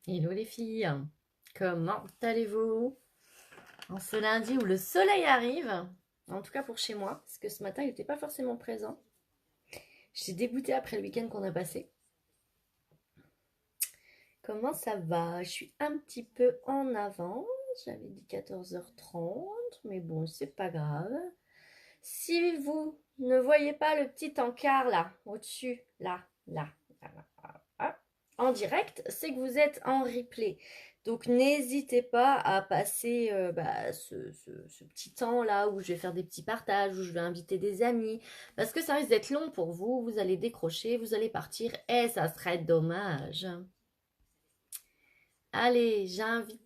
Hello les filles, comment allez-vous en ce lundi où le soleil arrive? En tout cas pour chez moi, parce que ce matin il n'était pas forcément présent. J'étais dégoûtée après le week-end qu'on a passé. Comment ça va? Je suis un petit peu en avance. J'avais dit 14h30, mais bon, c'est pas grave. Si vous ne voyez pas le petit encart là, au-dessus, là, en direct, c'est que vous êtes en replay. Donc n'hésitez pas à passer ce petit temps là où je vais faire des petits partages, où je vais inviter des amis, parce que ça risque d'être long pour vous, vous allez décrocher, vous allez partir et ça serait dommage. Allez, j'invite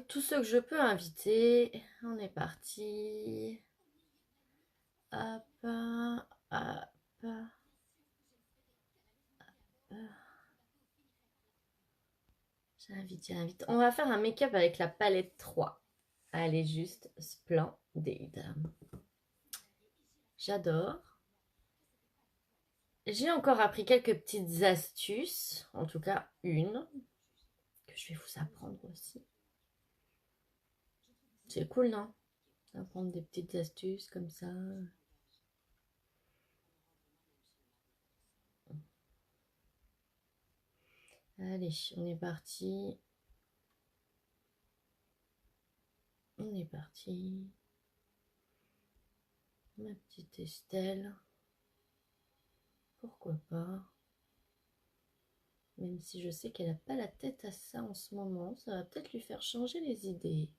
tous ceux que je peux inviter. On est parti. Hop, hop, j'invite. On va faire un make-up avec la palette 3. Elle est juste splendide. J'adore. J'ai encore appris quelques petites astuces, en tout cas une, que je vais vous apprendre aussi. C'est cool, non? Apprendre des petites astuces comme ça. Allez, on est parti. On est parti. Ma petite Estelle. Pourquoi pas? Même si je sais qu'elle n'a pas la tête à ça en ce moment, ça va peut-être lui faire changer les idées.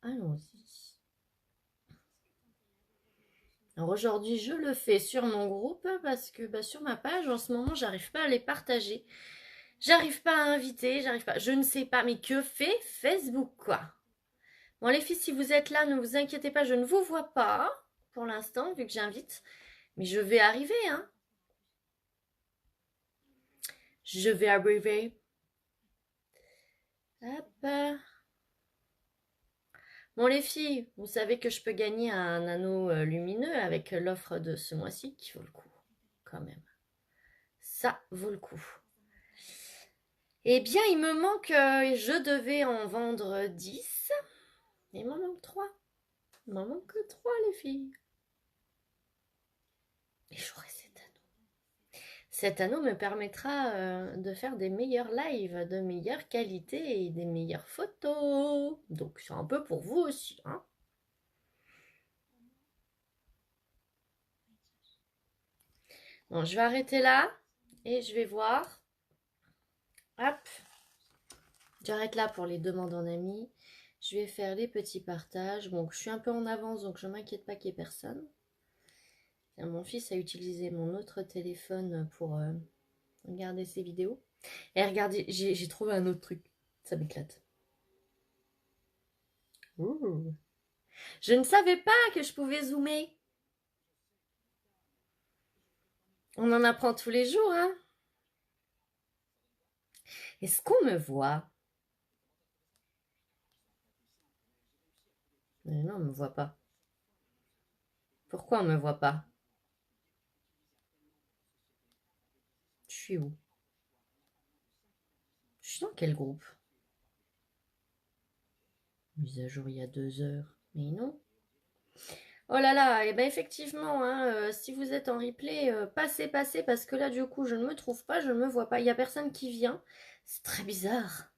Allons-y. Alors aujourd'hui, je le fais sur mon groupe parce que sur ma page, en ce moment, j'arrive pas à les partager. J'arrive pas à inviter, j'arrive pas. Je ne sais pas, mais que fait Facebook, quoi? Bon, les filles, si vous êtes là, ne vous inquiétez pas, je ne vous vois pas pour l'instant, vu que j'invite. Mais je vais arriver, hein. Je vais arriver. Hop. Bon, les filles, vous savez que je peux gagner un anneau lumineux avec l'offre de ce mois-ci qui vaut le coup, quand même. Ça vaut le coup. Eh bien, il me manque, je devais en vendre 10. Il m'en manque 3. Il m'en manque que 3, les filles. Et j'aurai cet anneau. Cet anneau me permettra de faire des meilleurs lives, de meilleure qualité et des meilleures photos. Donc, c'est un peu pour vous aussi, hein. Bon, je vais arrêter là et je vais voir. Hop, j'arrête là pour les demandes en amis. Je vais faire les petits partages. Bon, je suis un peu en avance, donc je ne m'inquiète pas qu'il n'y ait personne. Mon fils a utilisé mon autre téléphone pour regarder ses vidéos. Et regardez, j'ai trouvé un autre truc. Ça m'éclate. Ouh. Je ne savais pas que je pouvais zoomer. On en apprend tous les jours, hein. Est-ce qu'on me voit? Mais non, on ne me voit pas. Pourquoi on ne me voit pas? Je suis où? Je suis dans quel groupe? Mise à jour il y a 2 heures. Mais non. Oh là là, et ben effectivement, hein, si vous êtes en replay, passez, parce que là, du coup, je ne me trouve pas, je ne me vois pas. Il n'y a personne qui vient. C'est très bizarre.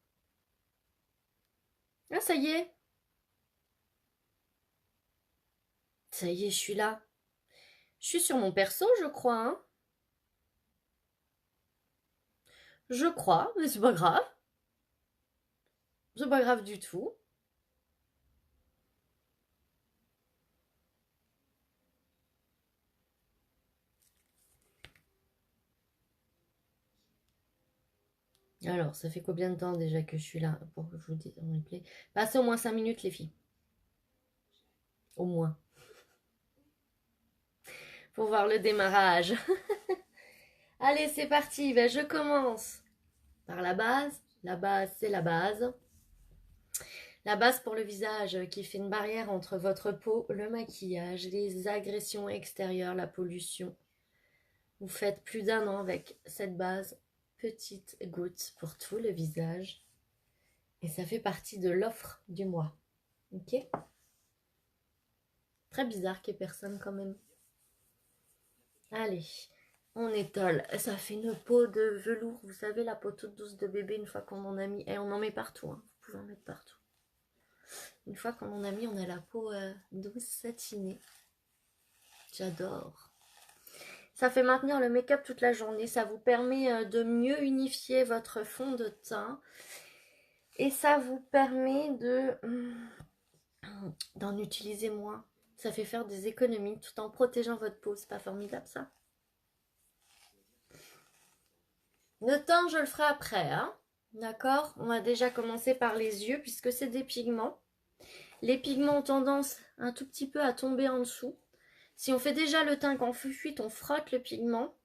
Ah, ça y est. Ça y est, je suis là. Je suis sur mon perso, je crois, hein. Je crois, mais c'est pas grave. C'est pas grave du tout. Alors, ça fait combien de temps déjà que je suis là pour que je vous dise en replay? Passez au moins 5 minutes, les filles. Au moins. Pour voir le démarrage. Allez, c'est parti. Ben, je commence par la base. La base, c'est la base. La base pour le visage qui fait une barrière entre votre peau, le maquillage, les agressions extérieures, la pollution. Vous faites plus d'un an avec cette base. Petite goutte pour tout le visage. Et ça fait partie de l'offre du mois. Ok? Très bizarre qu'il n'y ait personne quand même. Allez, on étale. Ça fait une peau de velours. Vous savez, la peau toute douce de bébé une fois qu'on en a mis. Et on en met partout. Hein. Vous pouvez en mettre partout. Une fois qu'on en a mis, on a la peau douce, satinée. J'adore. Ça fait maintenir le make-up toute la journée. Ça vous permet de mieux unifier votre fond de teint. Et ça vous permet d'en utiliser moins. Ça fait faire des économies tout en protégeant votre peau. C'est pas formidable ça? Le teint, je le ferai après. Hein, d'accord? On va déjà commencer par les yeux puisque c'est des pigments. Les pigments ont tendance un tout petit peu à tomber en dessous. Si on fait déjà le teint qu'en fuite, on frotte le pigment,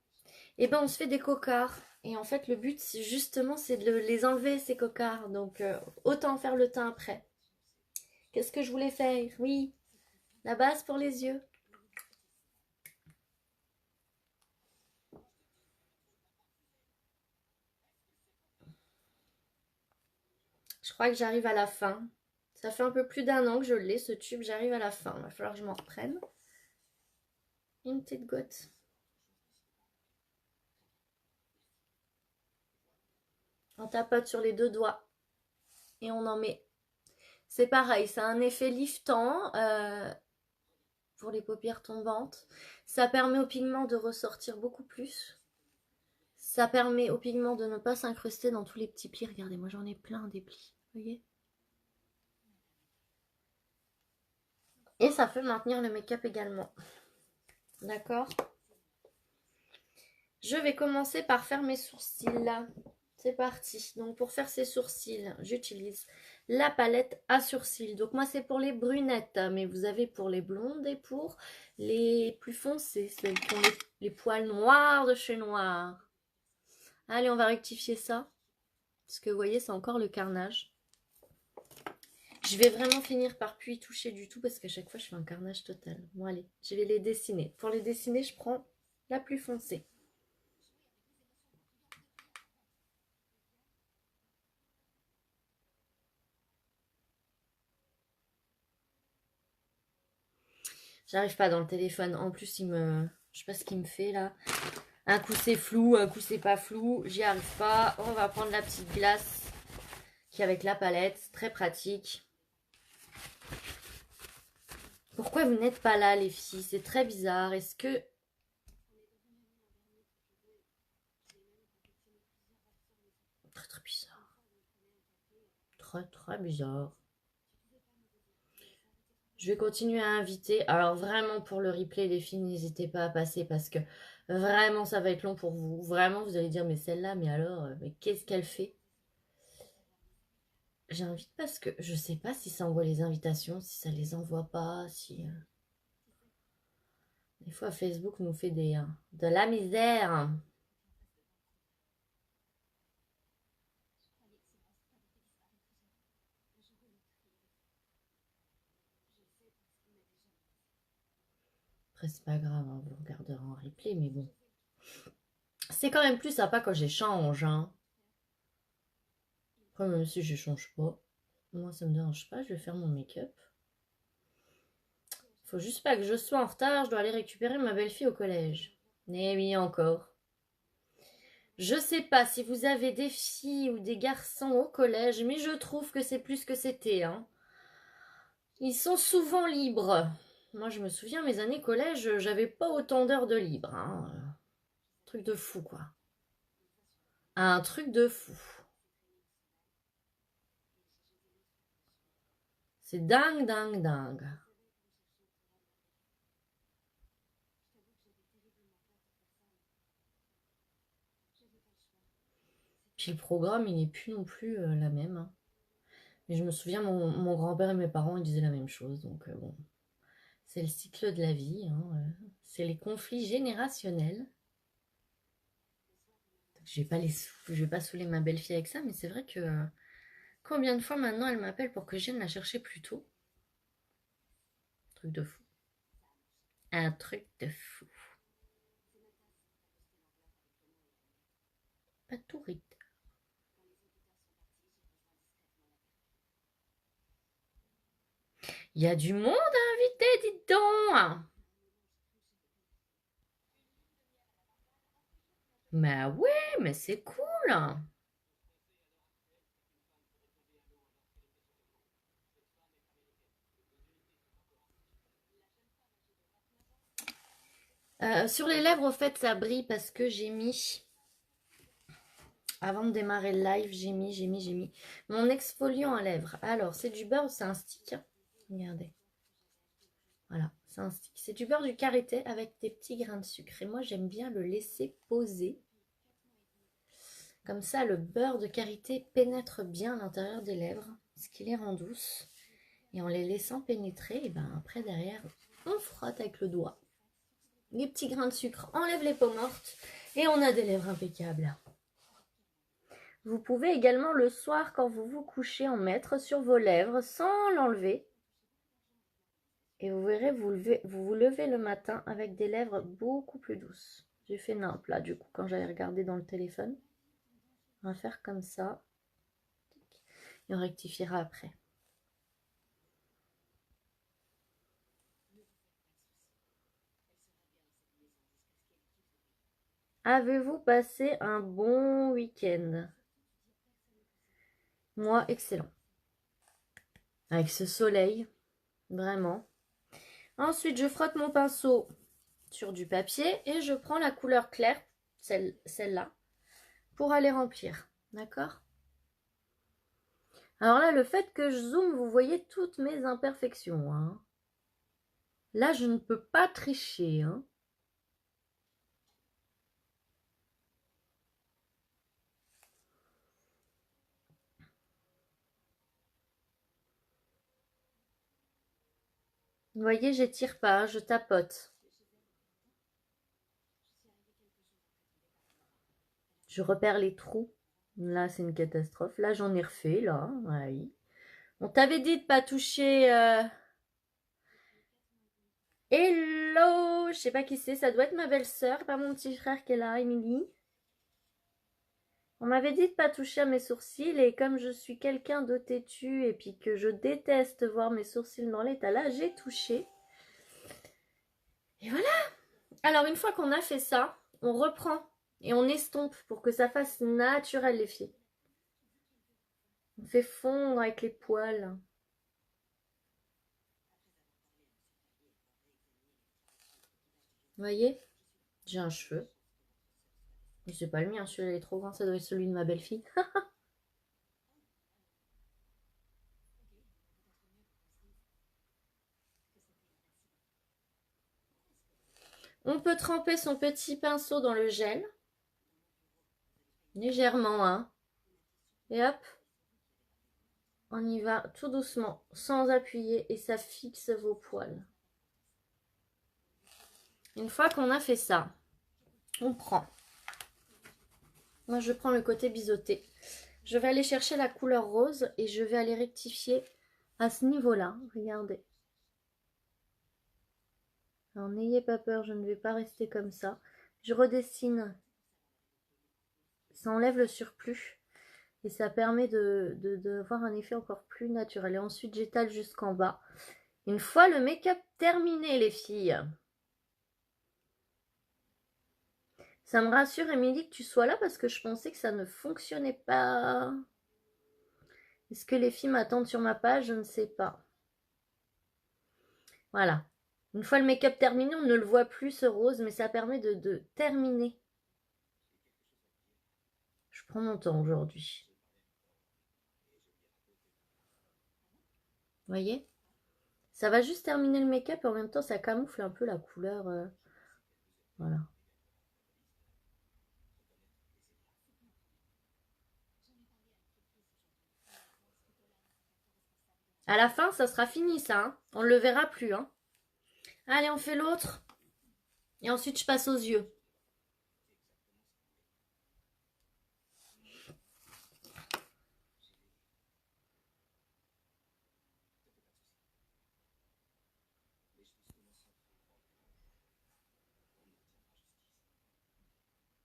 et ben on se fait des cocards. Et en fait, le but, justement, c'est de les enlever, ces cocards. Donc, autant faire le teint après. Qu'est-ce que je voulais faire? Oui, la base pour les yeux. Je crois que j'arrive à la fin. Ça fait un peu plus d'un an que je l'ai, ce tube. J'arrive à la fin. Il va falloir que je m'en reprenne. Une petite goutte. On tapote sur les deux doigts. Et on en met. C'est pareil, ça a un effet liftant pour les paupières tombantes. Ça permet au pigment de ressortir beaucoup plus. Ça permet au pigment de ne pas s'incruster dans tous les petits plis. Regardez, moi j'en ai plein des plis. Vous voyez? Et ça fait maintenir le make-up également. D'accord? Je vais commencer par faire mes sourcils là. C'est parti. Donc pour faire ces sourcils, j'utilise la palette à sourcils. Donc moi c'est pour les brunettes, mais vous avez pour les blondes et pour les plus foncées, celles qui ont les poils noirs de chez Noir. Allez, on va rectifier ça. Parce que vous voyez, c'est encore le carnage. Je vais vraiment finir par plus y toucher du tout parce qu'à chaque fois je fais un carnage total. Bon allez, je vais les dessiner. Pour les dessiner, je prends la plus foncée. J'arrive pas dans le téléphone. En plus, je sais pas ce qu'il me fait là. Un coup c'est flou, un coup c'est pas flou. J'y arrive pas. On va prendre la petite glace qui est avec la palette. Très pratique. Pourquoi vous n'êtes pas là les filles? C'est très bizarre. Est-ce que... Très très bizarre. Très très bizarre. Je vais continuer à inviter. Alors vraiment pour le replay les filles, n'hésitez pas à passer parce que vraiment ça va être long pour vous. Vraiment vous allez dire mais celle-là, mais alors, mais qu'est-ce qu'elle fait? J'invite parce que je sais pas si ça envoie les invitations, si ça les envoie pas, si... Des fois Facebook nous fait de la misère. Après c'est pas grave, hein, vous regarderez en replay, mais bon. C'est quand même plus sympa quand j'échange, hein. Après même si je change pas, moi ça me dérange pas, je vais faire mon make-up. Faut juste pas que je sois en retard, je dois aller récupérer ma belle-fille au collège. Eh oui, encore. Je sais pas si vous avez des filles ou des garçons au collège, mais je trouve que c'est plus que c'était, hein. Ils sont souvent libres. Moi, je me souviens, mes années collège, j'avais pas autant d'heures de libre, hein. Truc de fou, quoi. Un truc de fou. C'est dingue, dingue, dingue. Puis le programme, il n'est plus non plus la même, hein. Mais je me souviens, mon grand-père et mes parents, ils disaient la même chose. Donc, bon, c'est le cycle de la vie, hein. C'est les conflits générationnels. Je vais pas saouler ma belle-fille avec ça, mais c'est vrai que combien de fois maintenant elle m'appelle pour que je vienne la chercher plus tôt? Truc de fou. Un truc de fou. Pas tout rite. Il y a du monde invité, dites donc. Mais oui, mais c'est cool. Sur les lèvres, au fait, ça brille parce que j'ai mis, avant de démarrer le live, j'ai mis mon exfoliant à lèvres. Alors, c'est du beurre, c'est un stick. Regardez. Voilà, c'est un stick. C'est du beurre du karité avec des petits grains de sucre. Et moi, j'aime bien le laisser poser. Comme ça, le beurre de karité pénètre bien à l'intérieur des lèvres, ce qui les rend douces. Et en les laissant pénétrer, et ben après, derrière, on frotte avec le doigt. Les petits grains de sucre enlèvent les peaux mortes et on a des lèvres impeccables. Vous pouvez également le soir, quand vous vous couchez, en mettre sur vos lèvres sans l'enlever. Et vous verrez, vous vous levez le matin avec des lèvres beaucoup plus douces. J'ai fait nimp là, du coup, quand j'avais regardé dans le téléphone. On va faire comme ça. Et on rectifiera après. Avez-vous passé un bon week-end? Moi, excellent. Avec ce soleil, vraiment. Ensuite, je frotte mon pinceau sur du papier et je prends la couleur claire, celle-là, pour aller remplir. D'accord? Alors là, le fait que je zoome, vous voyez toutes mes imperfections. Hein. Là, je ne peux pas tricher. Hein. Vous voyez, j'étire pas, je tapote. Je repère les trous. Là, c'est une catastrophe. Là, j'en ai refait, là. Oui. On t'avait dit de pas toucher... Hello! Je sais pas qui c'est, ça doit être ma belle-sœur, pas mon petit frère qui est là, Émilie. On m'avait dit de pas toucher à mes sourcils et comme je suis quelqu'un de têtu et puis que je déteste voir mes sourcils dans l'état là, j'ai touché. Et voilà. Alors une fois qu'on a fait ça, on reprend et on estompe pour que ça fasse naturel les filles. On fait fondre avec les poils. Vous voyez? J'ai un cheveu. Mais c'est pas le mien, celui-là il est trop grand, ça doit être celui de ma belle-fille. On peut tremper son petit pinceau dans le gel. Légèrement, hein. Et hop. On y va tout doucement, sans appuyer, et ça fixe vos poils. Une fois qu'on a fait ça, on prend. Moi, je prends le côté biseauté. Je vais aller chercher la couleur rose et je vais aller rectifier à ce niveau-là. Regardez. Alors, n'ayez pas peur, je ne vais pas rester comme ça. Je redessine. Ça enlève le surplus et ça permet de voir un effet encore plus naturel. Et ensuite, j'étale jusqu'en bas. Une fois le make-up terminé, les filles. Ça me rassure, Émilie, que tu sois là parce que je pensais que ça ne fonctionnait pas. Est-ce que les filles m'attendent sur ma page? Je ne sais pas. Voilà. Une fois le make-up terminé, on ne le voit plus ce rose, mais ça permet de terminer. Je prends mon temps aujourd'hui. Vous voyez? Ça va juste terminer le make-up et en même temps, ça camoufle un peu la couleur. Voilà. À la fin, ça sera fini, ça. Hein. On ne le verra plus. Hein. Allez, on fait l'autre. Et ensuite, je passe aux yeux.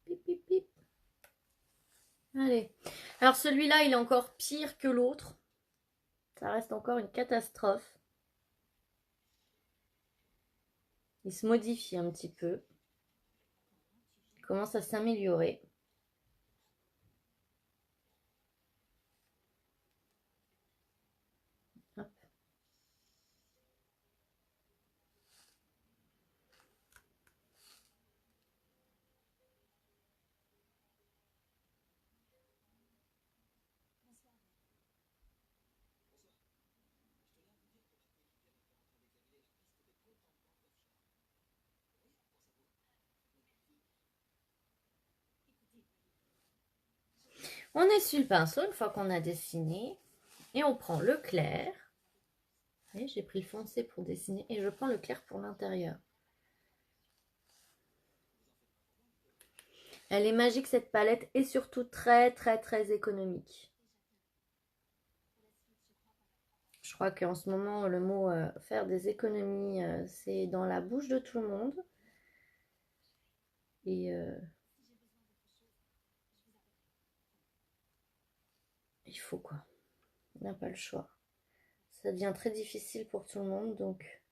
Pip, pip, pip. Allez. Alors celui-là, il est encore pire que l'autre. Ça reste encore une catastrophe. Il se modifie un petit peu. Il commence à s'améliorer. Hop. On essuie le pinceau une fois qu'on a dessiné. Et on prend le clair. J'ai pris le foncé pour dessiner. Et je prends le clair pour l'intérieur. Elle est magique cette palette. Et surtout très très très économique. Je crois qu'en ce moment, le mot faire des économies, c'est dans la bouche de tout le monde. Et il faut quoi. On n'a pas le choix. Ça devient très difficile pour tout le monde, donc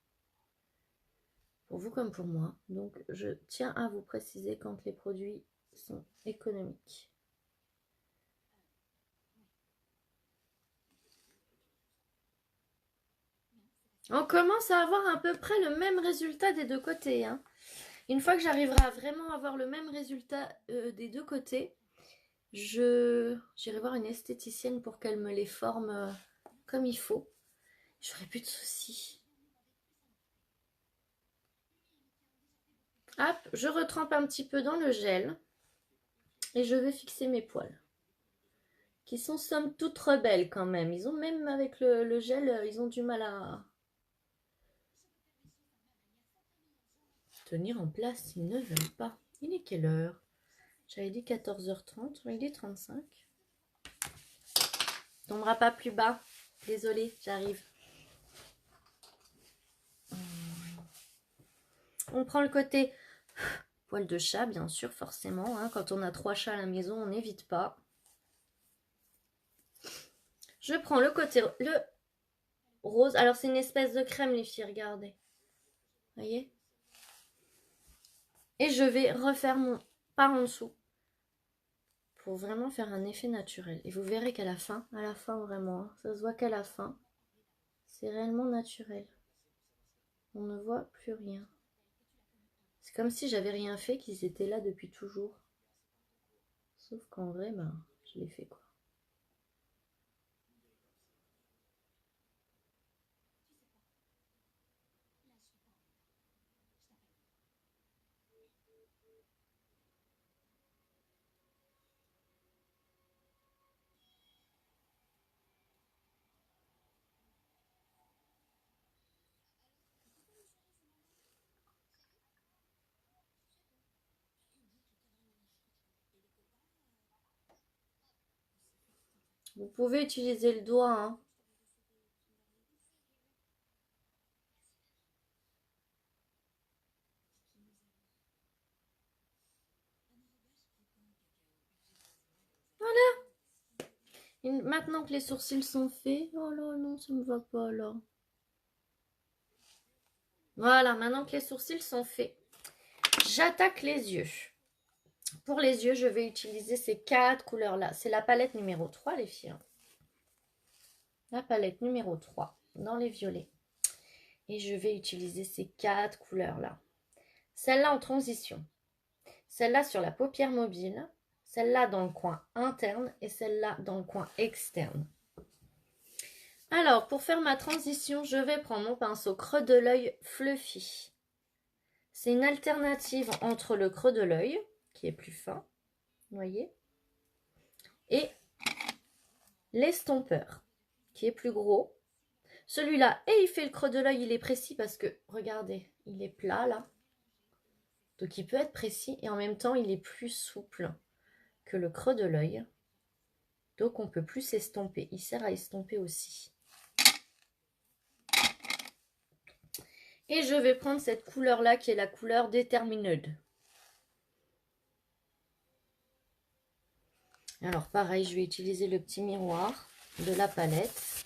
pour vous comme pour moi. Donc je tiens à vous préciser quand les produits sont économiques. On commence à avoir à peu près le même résultat des deux côtés. Hein. Une fois que j'arriverai à vraiment avoir le même résultat des deux côtés, j'irai voir une esthéticienne pour qu'elle me les forme comme il faut. J'aurai plus de soucis. Hop, je retrempe un petit peu dans le gel et je vais fixer mes poils. Qui sont somme toute rebelles quand même. Ils ont même avec le gel, ils ont du mal à tenir en place. Ils ne veulent pas. Il est quelle heure? J'avais dit 14h30, il est 35. Tombera pas plus bas. Désolée, j'arrive. On prend le côté poil de chat, bien sûr, forcément. Hein. Quand on a 3 chats à la maison, on n'évite pas. Je prends le côté le rose. Alors, c'est une espèce de crème, les filles, regardez. Vous voyez? Et je vais refaire mon par en dessous. Pour vraiment faire un effet naturel. Et vous verrez qu'à la fin vraiment, hein, ça se voit qu'à la fin, c'est réellement naturel. On ne voit plus rien. C'est comme si j'avais rien fait, qu'ils étaient là depuis toujours. Sauf qu'en vrai, ben, je l'ai fait quoi. Vous pouvez utiliser le doigt, hein. Et maintenant que les sourcils sont faits, oh là non, ça me va pas là. Voilà, maintenant que les sourcils sont faits, j'attaque les yeux. Pour les yeux, je vais utiliser ces 4 couleurs-là. C'est la palette numéro 3, les filles. La palette numéro 3, dans les violets. Et je vais utiliser ces 4 couleurs-là. Celle-là en transition. Celle-là sur la paupière mobile. Celle-là dans le coin interne. Et celle-là dans le coin externe. Alors, pour faire ma transition, je vais prendre mon pinceau creux de l'œil Fluffy. C'est une alternative entre le creux de l'œil, qui est plus fin, vous voyez, et l'estompeur, qui est plus gros. Celui-là, et il fait le creux de l'œil, il est précis parce que, regardez, il est plat là. Donc il peut être précis et en même temps, il est plus souple que le creux de l'œil. Donc on peut plus estomper. Il sert à estomper aussi. Et je vais prendre cette couleur-là qui est la couleur Determined. Alors pareil, je vais utiliser le petit miroir de la palette.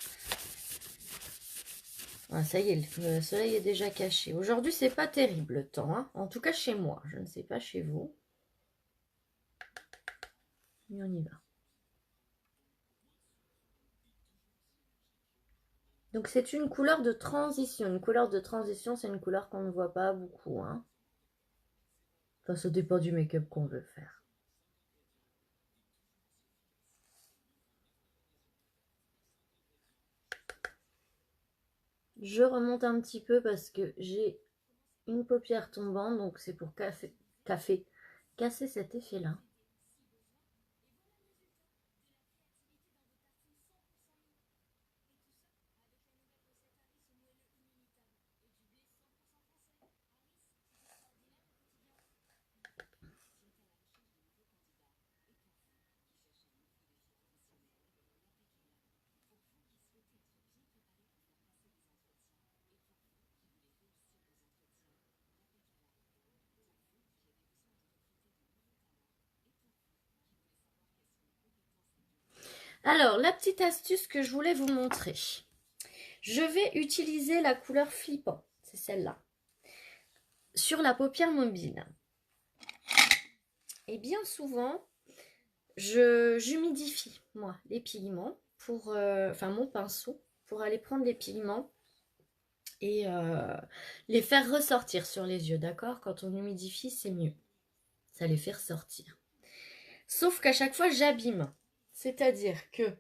Ah, ça y est, le soleil est déjà caché. Aujourd'hui, c'est pas terrible le temps, hein. En tout cas chez moi. Je ne sais pas chez vous. Mais on y va. Donc c'est une couleur de transition. Une couleur de transition, c'est une couleur qu'on ne voit pas beaucoup, hein. Enfin, ça dépend du make-up qu'on veut faire. Je remonte un petit peu parce que j'ai une paupière tombante, donc c'est pour casser cet effet-là. Alors, la petite astuce que je voulais vous montrer. Je vais utiliser la couleur flippant, c'est celle-là, sur la paupière mobile. Et bien souvent, j'humidifie, moi, les pigments, enfin mon pinceau, pour aller prendre les pigments et les faire ressortir sur les yeux, d'accord? Quand on humidifie, c'est mieux. Ça les fait ressortir. Sauf qu'à chaque fois, j'abîme. C'est-à-dire que,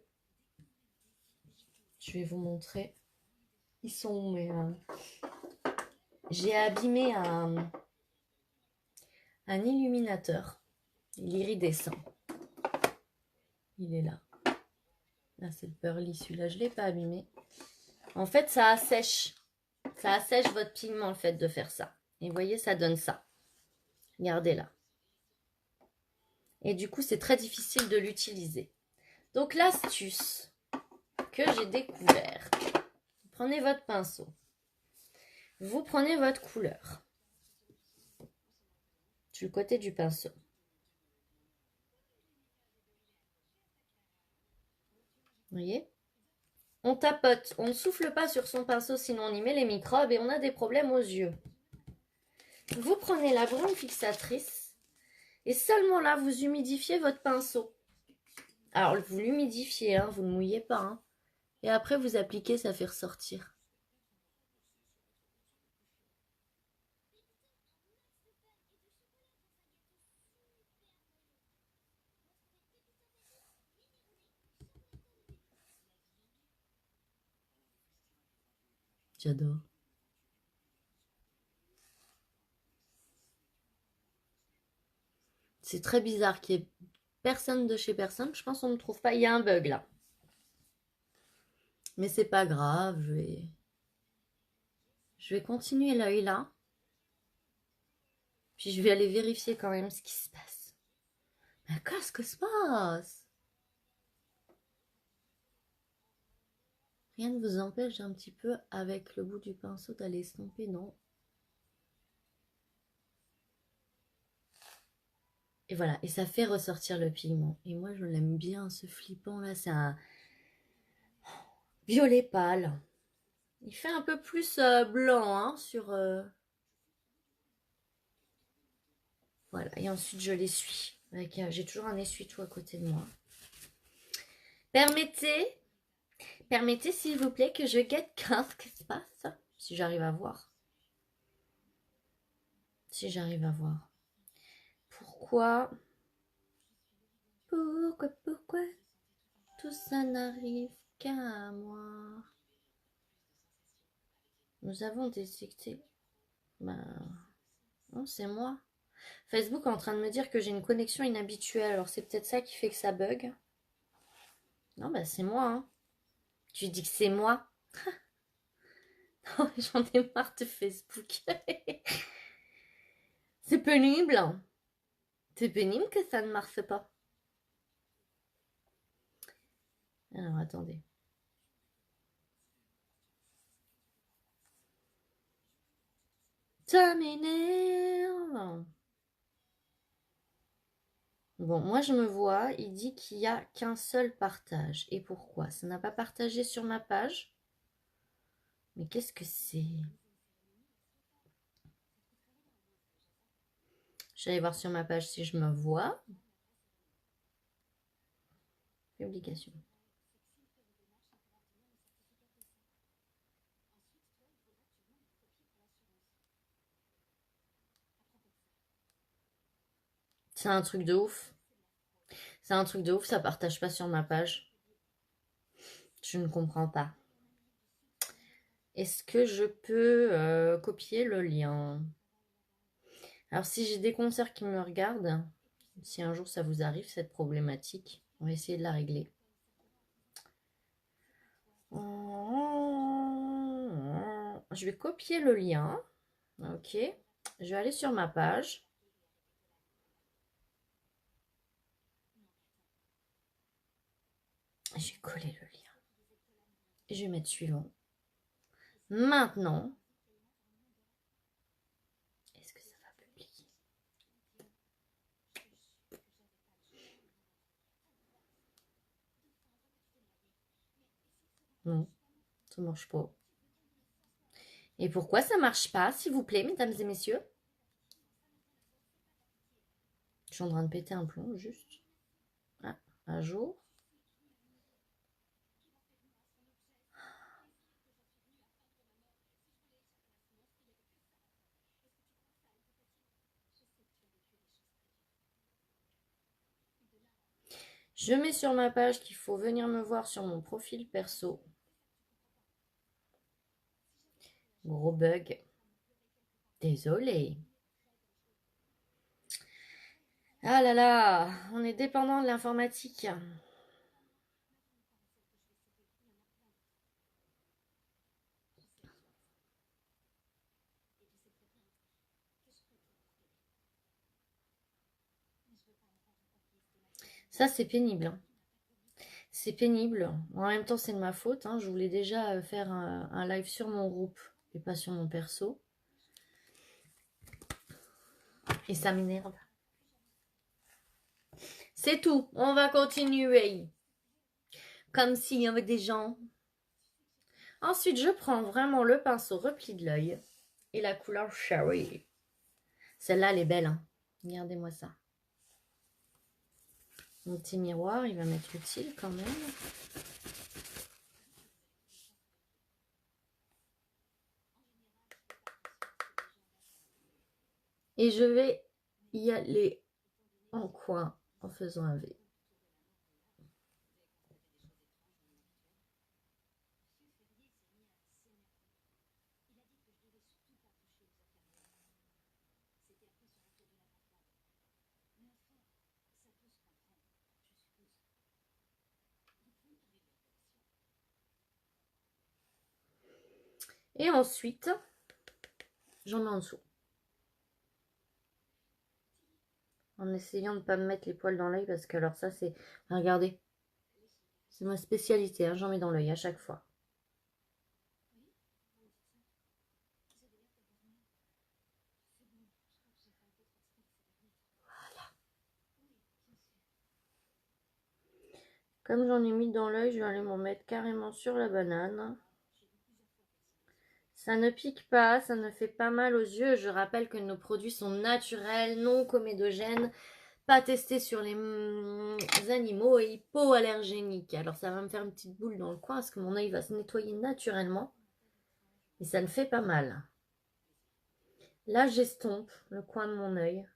je vais vous montrer, ils sont où mes... j'ai abîmé un illuminateur, l'iridescent. Il est là. Là, c'est le Pearly, celui-là, je ne l'ai pas abîmé. En fait, ça assèche. Ça assèche votre pigment, le fait de faire ça. Et vous voyez, ça donne ça. Regardez là. Et du coup, c'est très difficile de l'utiliser. Donc, l'astuce que j'ai découvert. Vous prenez votre pinceau. Vous prenez votre couleur. Sur le côté du pinceau. Vous voyez? On tapote. On ne souffle pas sur son pinceau, sinon on y met les microbes et on a des problèmes aux yeux. Vous prenez la brume fixatrice et seulement là, vous humidifiez votre pinceau. Alors, vous l'humidifiez, hein, vous ne mouillez pas. Hein. Et après, vous appliquez, ça fait ressortir. J'adore. C'est très bizarre qu'il y ait personne de chez personne. Je pense qu'on ne trouve pas. Il y a un bug là. Mais c'est pas grave. Je vais continuer l'œil là. Puis je vais aller vérifier quand même ce qui se passe. Mais qu'est-ce que se passe? Rien ne vous empêche un petit peu avec le bout du pinceau d'aller estomper, non? Et voilà, et ça fait ressortir le pigment. Et moi, je l'aime bien, ce flippant là. C'est un violet pâle. Il fait un peu plus blanc hein, sur... Voilà, et ensuite je l'essuie. J'ai toujours un essuie-tout à côté de moi. Permettez s'il vous plaît que je guette ce qui se passe. Si j'arrive à voir. Si j'arrive à voir. Pourquoi tout ça n'arrive qu'à moi? Nous avons détecté. Ben, non, c'est moi. Facebook est en train de me dire que j'ai une connexion inhabituelle. Alors c'est peut-être ça qui fait que ça bug. Non, bah c'est moi. Hein. Tu dis que c'est moi. J'en ai marre de Facebook. C'est pénible. C'est pénible que ça ne marche pas. Alors attendez. Ça m'énerve. Bon, moi je me vois, il dit qu'il n'y a qu'un seul partage. Et pourquoi? Ça n'a pas partagé sur ma page? Mais qu'est-ce que c'est? Je vais aller voir sur ma page si je me vois. Publication. C'est un truc de ouf. C'est un truc de ouf, ça partage pas sur ma page. Je ne comprends pas. Est-ce que je peux copier le lien? Alors si j'ai des concerts qui me regardent, si un jour ça vous arrive, cette problématique, on va essayer de la régler. Je vais copier le lien. Ok. Je vais aller sur ma page. Je vais coller le lien. Et je vais mettre suivant. Maintenant, est-ce que ça va publier? Non, ça marche pas. Et pourquoi ça marche pas, s'il vous plaît, mesdames et messieurs? Je suis en train de péter un plomb, juste. Ah, à jour. Je mets sur ma page qu'il faut venir me voir sur mon profil perso. Gros bug. Désolé. Ah là là, on est dépendant de l'informatique. Ça, c'est pénible, hein. C'est pénible. En même temps, c'est de ma faute, hein. Je voulais déjà faire un live sur mon groupe et pas sur mon perso. Et ça m'énerve. C'est tout. On va continuer. Comme s'il y avait des gens. Ensuite, je prends vraiment le pinceau repli de l'œil et la couleur Cherry. Celle-là, elle est belle, hein. Regardez-moi ça. Mon petit miroir, il va m'être utile quand même. Et je vais y aller en coin en faisant un V. Et ensuite, j'en mets en dessous. En essayant de ne pas me mettre les poils dans l'œil parce que alors ça c'est... Regardez. C'est ma spécialité, hein, j'en mets dans l'œil à chaque fois. Voilà. Comme j'en ai mis dans l'œil, je vais aller m'en mettre carrément sur la banane. Ça ne pique pas, ça ne fait pas mal aux yeux. Je rappelle que nos produits sont naturels, non comédogènes, pas testés sur les animaux et hypoallergéniques. Alors ça va me faire une petite boule dans le coin parce que mon œil va se nettoyer naturellement. Et ça ne fait pas mal. Là, j'estompe le coin de mon œil.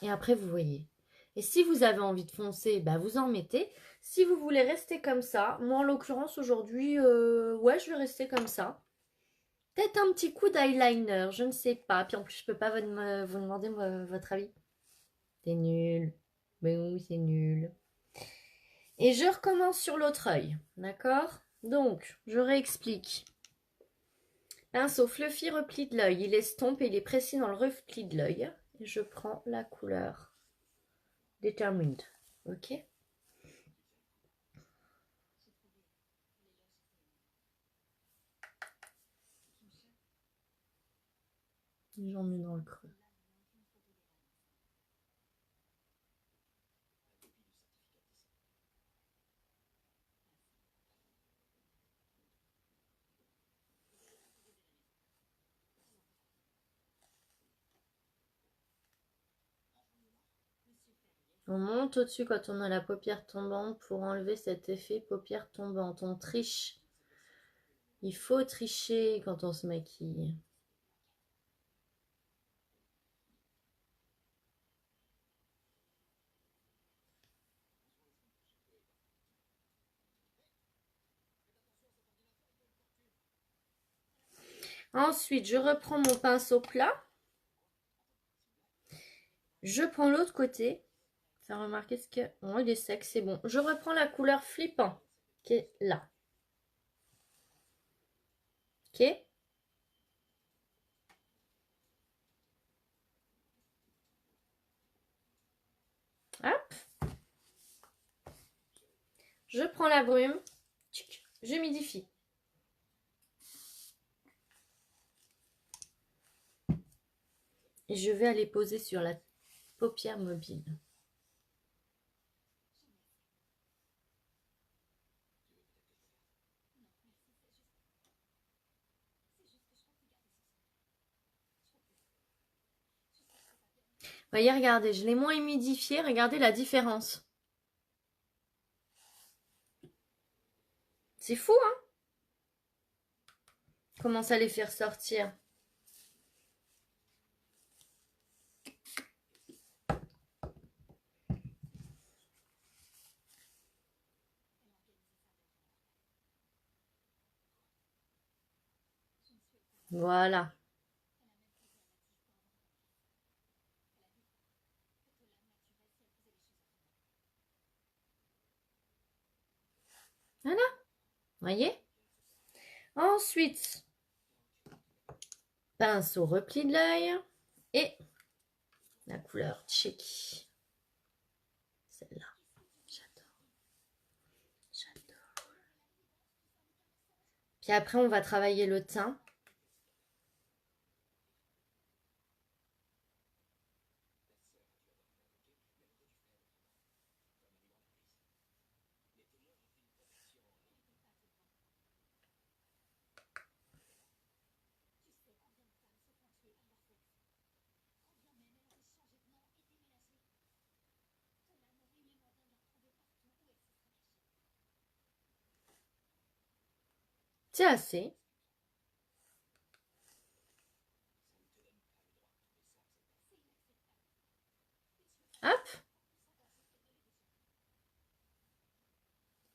Et après, vous voyez. Et si vous avez envie de foncer, bah vous en mettez. Si vous voulez rester comme ça, moi en l'occurrence aujourd'hui, ouais, je vais rester comme ça. Peut-être un petit coup d'eyeliner, je ne sais pas. Puis en plus, je peux pas vous demander votre avis. C'est nul. Mais oui, c'est nul. Et je recommence sur l'autre œil, d'accord? Donc, je réexplique. Pinceau fluffy repli de l'œil, il estompe et il est précis dans le repli de l'œil. Et je prends la couleur Determined, ok? J'en mets dans le creux. On monte au-dessus quand on a la paupière tombante pour enlever cet effet paupière tombante. On triche. Il faut tricher quand on se maquille. Ensuite, je reprends mon pinceau plat. Je prends l'autre côté. Faire remarquer ce que... Oh, il est sec, c'est bon. Je reprends la couleur flippant qui est là. Ok. Hop. Je prends la brume. J'humidifie. Et je vais aller poser sur la paupière mobile. Voyez, regardez, je l'ai moins humidifié. Regardez la différence. C'est fou, hein? Comment ça les fait ressortir? Voilà. Voilà. Voyez? Ensuite, pinceau repli de l'œil et la couleur Cheeky. Celle-là. J'adore. J'adore. Puis après, on va travailler le teint. C'est assez. Hop.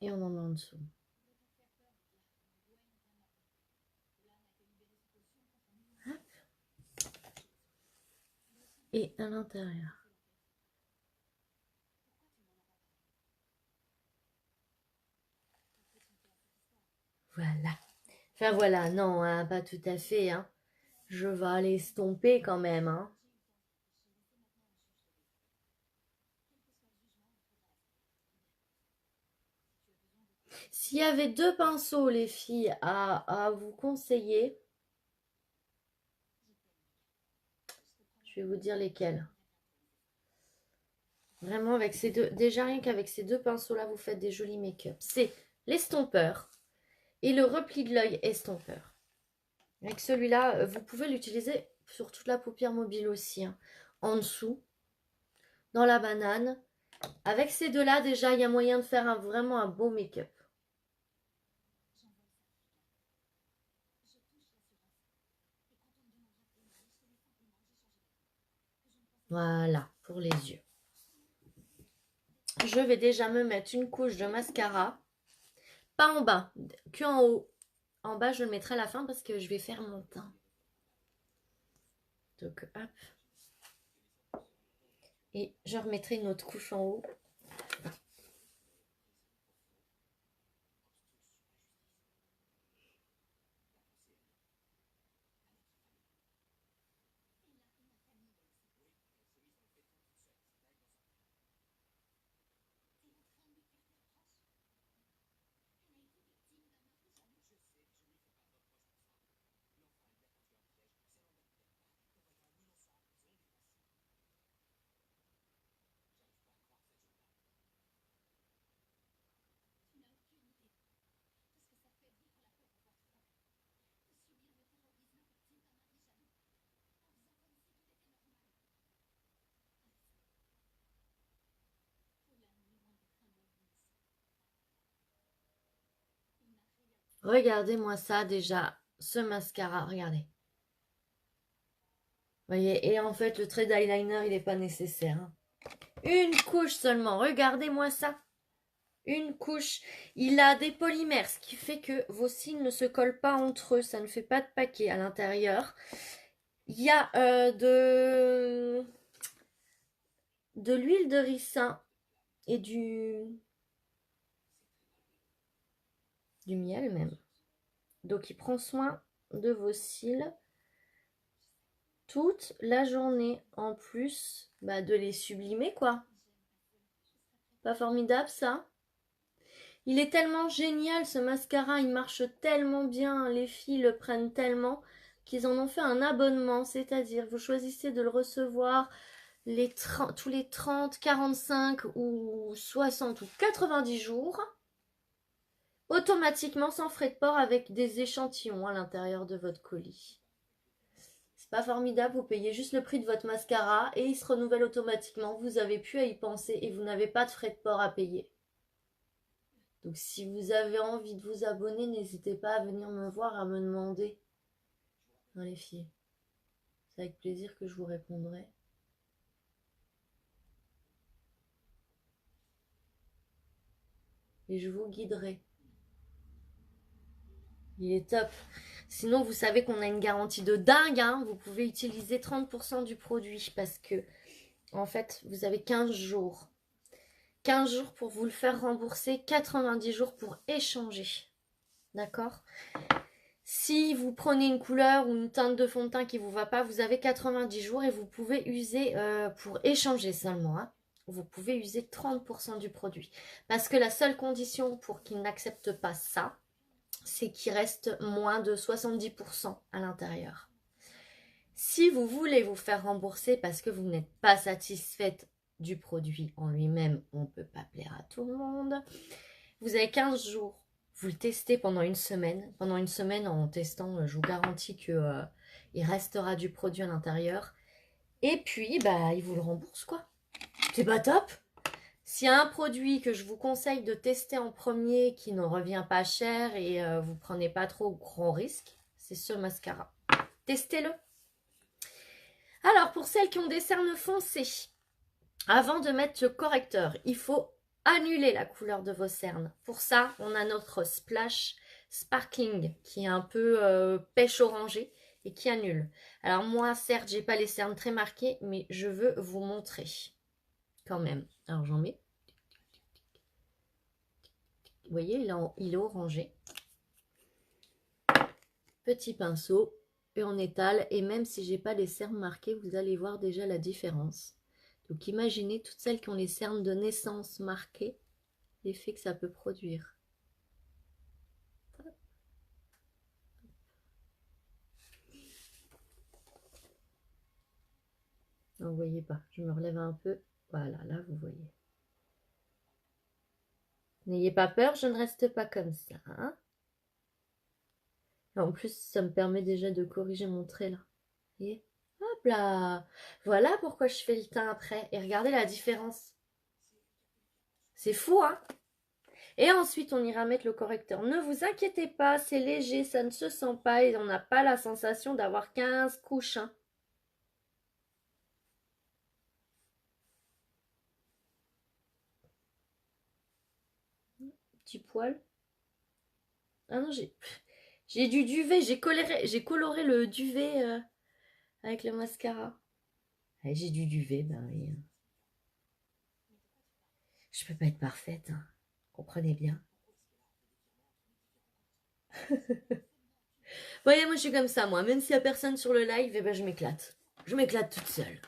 Et on en met en dessous. Hop. Et à l'intérieur. Voilà. Enfin voilà, non, hein, pas tout à fait. Hein. Je vais aller estomper quand même. Hein. S'il y avait 2 pinceaux, les filles, à vous conseiller, je vais vous dire lesquels. Vraiment, avec ces deux, déjà rien qu'avec ces 2 pinceaux-là, vous faites des jolis make-up. C'est l'estompeur et le repli de l'œil estompeur. Avec celui-là, vous pouvez l'utiliser sur toute la paupière mobile aussi. Hein. En dessous, dans la banane. Avec ces deux-là, déjà, il y a moyen de faire vraiment un beau make-up. Voilà, pour les yeux. Je vais déjà me mettre une couche de mascara. Pas en bas, que en haut. En bas, je le mettrai à la fin parce que je vais faire mon teint. Donc, hop. Et je remettrai une autre couche en haut. Regardez-moi ça déjà, ce mascara, regardez. Vous voyez, et en fait, le trait d'eyeliner, il n'est pas nécessaire, hein. Une couche seulement, regardez-moi ça. Une couche. Il a des polymères, ce qui fait que vos cils ne se collent pas entre eux, ça ne fait pas de paquet à l'intérieur. Il y a de l'huile de ricin et du miel même. Donc il prend soin de vos cils toute la journée, en plus de les sublimer, quoi. Pas formidable ça? Il est tellement génial ce mascara, il marche tellement bien, les filles le prennent tellement qu'ils en ont fait un abonnement, c'est-à-dire vous choisissez de le recevoir tous les 30, 45 ou 60 ou 90 jours, automatiquement sans frais de port avec des échantillons à l'intérieur de votre colis. C'est pas formidable, vous payez juste le prix de votre mascara et il se renouvelle automatiquement, vous n'avez plus à y penser et vous n'avez pas de frais de port à payer. Donc si vous avez envie de vous abonner, n'hésitez pas à venir me voir, à me demander. Hein, les filles, c'est avec plaisir que je vous répondrai. Et je vous guiderai. Il est top. Sinon, vous savez qu'on a une garantie de dingue, hein. Vous pouvez utiliser 30% du produit parce que, en fait, vous avez 15 jours. 15 jours pour vous le faire rembourser, 90 jours pour échanger. D'accord? Si vous prenez une couleur ou une teinte de fond de teint qui ne vous va pas, vous avez 90 jours et vous pouvez user pour échanger seulement, hein. Vous pouvez user 30% du produit. Parce que la seule condition pour qu'il n'accepte pas ça, c'est qu'il reste moins de 70% à l'intérieur. Si vous voulez vous faire rembourser parce que vous n'êtes pas satisfaite du produit en lui-même, on ne peut pas plaire à tout le monde. Vous avez 15 jours. Vous le testez pendant une semaine. Pendant une semaine, en testant, je vous garantis que il restera du produit à l'intérieur. Et puis, il vous le rembourse, quoi. C'est pas top? S'il y a un produit que je vous conseille de tester en premier qui ne revient pas cher et vous prenez pas trop grand risque, c'est ce mascara. Testez-le. Alors, pour celles qui ont des cernes foncées, avant de mettre le correcteur, il faut annuler la couleur de vos cernes. Pour ça, on a notre Splash Sparkling qui est un peu pêche orangée et qui annule. Alors moi, certes, j'ai pas les cernes très marquées, mais je veux vous montrer quand même. Alors j'en mets. Vous voyez, il est orangé. Petit pinceau et on étale. Et même si j'ai pas les cernes marquées, vous allez voir déjà la différence. Donc imaginez toutes celles qui ont les cernes de naissance marquées, l'effet que ça peut produire. Non, vous voyez pas, je me relève un peu. Voilà, là vous voyez. N'ayez pas peur, je ne reste pas comme ça, hein. En plus, ça me permet déjà de corriger mon trait là. Vous voyez? Hop là. Voilà pourquoi je fais le teint après. Et regardez la différence. C'est fou, hein. Et ensuite, on ira mettre le correcteur. Ne vous inquiétez pas, c'est léger, ça ne se sent pas et on n'a pas la sensation d'avoir 15 couches, hein. Petit poil. Ah non, j'ai du duvet, j'ai coloré le duvet avec le mascara. Ah, j'ai du duvet, ben oui. Je peux pas être parfaite, hein. Comprenez bien. Voyez, moi je suis comme ça, moi. Même s'il n'y a personne sur le live, eh ben, je m'éclate. Je m'éclate toute seule.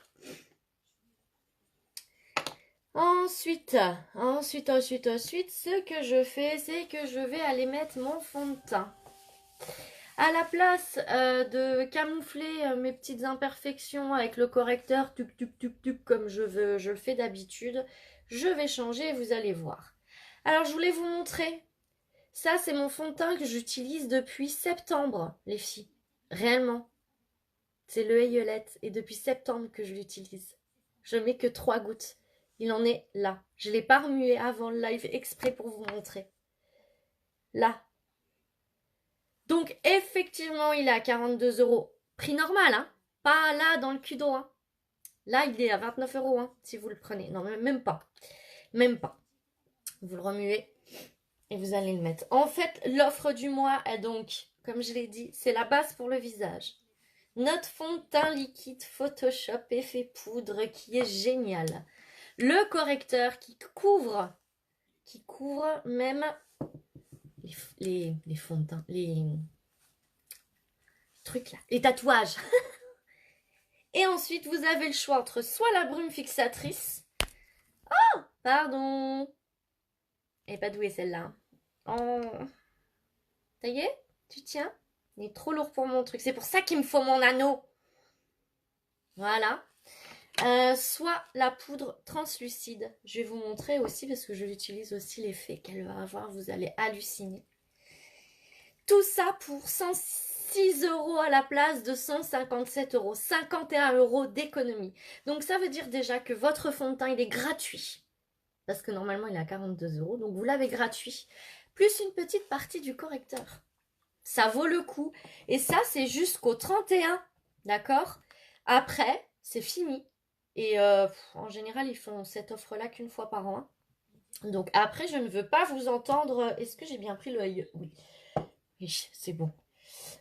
Ensuite, ce que je fais, c'est que je vais aller mettre mon fond de teint. À la place de camoufler mes petites imperfections avec le correcteur, tuc, tuc, tuc, tuc, comme je le fais d'habitude, je vais changer, vous allez voir. Alors, je voulais vous montrer. Ça, c'est mon fond de teint que j'utilise depuis septembre, les filles. Réellement. C'est le Ayelet et depuis septembre que je l'utilise. Je mets que 3 gouttes. Il en est là. Je ne l'ai pas remué avant le live exprès pour vous montrer. Là. Donc, effectivement, il est à 42 euros. Prix normal, hein. Pas là, dans le cudo, hein. Là, il est à 29 euros, hein, si vous le prenez. Non, même pas. Même pas. Vous le remuez et vous allez le mettre. En fait, l'offre du mois est donc, comme je l'ai dit, c'est la base pour le visage. Notre fond de teint liquide Photoshop effet poudre qui est génial. Le correcteur qui couvre même les fonds de teint, les trucs là, les tatouages. Et ensuite, vous avez le choix entre soit la brume fixatrice. Oh, pardon. Elle est pas douée celle-là. Oh. Ça y est, tu tiens. Il est trop lourd pour mon truc. C'est pour ça qu'il me faut mon anneau. Voilà. Soit la poudre translucide. Je vais vous montrer aussi parce que je l'utilise aussi l'effet qu'elle va avoir. Vous allez halluciner. Tout ça pour 106 euros à la place de 157 euros. 51 euros d'économie. Donc ça veut dire déjà que votre fond de teint, il est gratuit. Parce que normalement, il est à 42 euros. Donc vous l'avez gratuit. Plus une petite partie du correcteur. Ça vaut le coup. Et ça, c'est jusqu'au 31. D'accord? Après, c'est fini. Et en général, ils font cette offre-là qu'une fois par an. Donc après, je ne veux pas vous entendre... Est-ce que j'ai bien pris l'œil? Oui. Oui, c'est bon.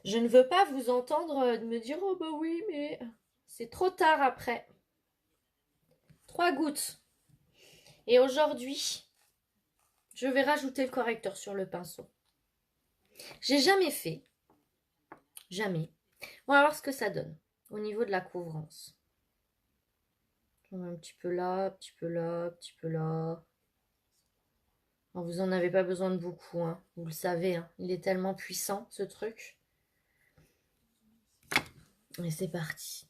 Je ne veux pas vous entendre me dire « Oh bah oui, mais c'est trop tard après. » 3 gouttes. Et aujourd'hui, je vais rajouter le correcteur sur le pinceau. J'ai jamais fait. Jamais. On va voir ce que ça donne au niveau de la couvrance. Un petit peu là, un petit peu là, un petit peu là. Alors, vous n'en avez pas besoin de beaucoup, hein. Vous le savez, hein. Il est tellement puissant, ce truc. Et c'est parti.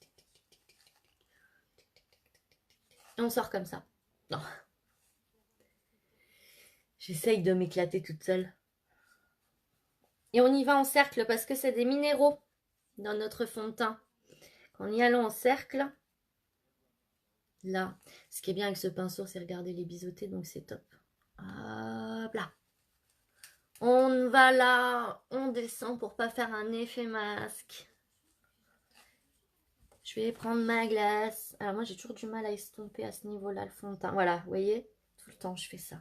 Et on sort comme ça. Non. J'essaye de m'éclater toute seule. Et on y va en cercle parce que c'est des minéraux dans notre fond de teint. En y allant en cercle, là, ce qui est bien avec ce pinceau, c'est regarder les biseautés, donc c'est top. Hop là. On va là, on descend pour pas faire un effet masque. Je vais prendre ma glace. Alors moi j'ai toujours du mal à estomper à ce niveau-là le fond de teint. Voilà, vous voyez, tout le temps je fais ça.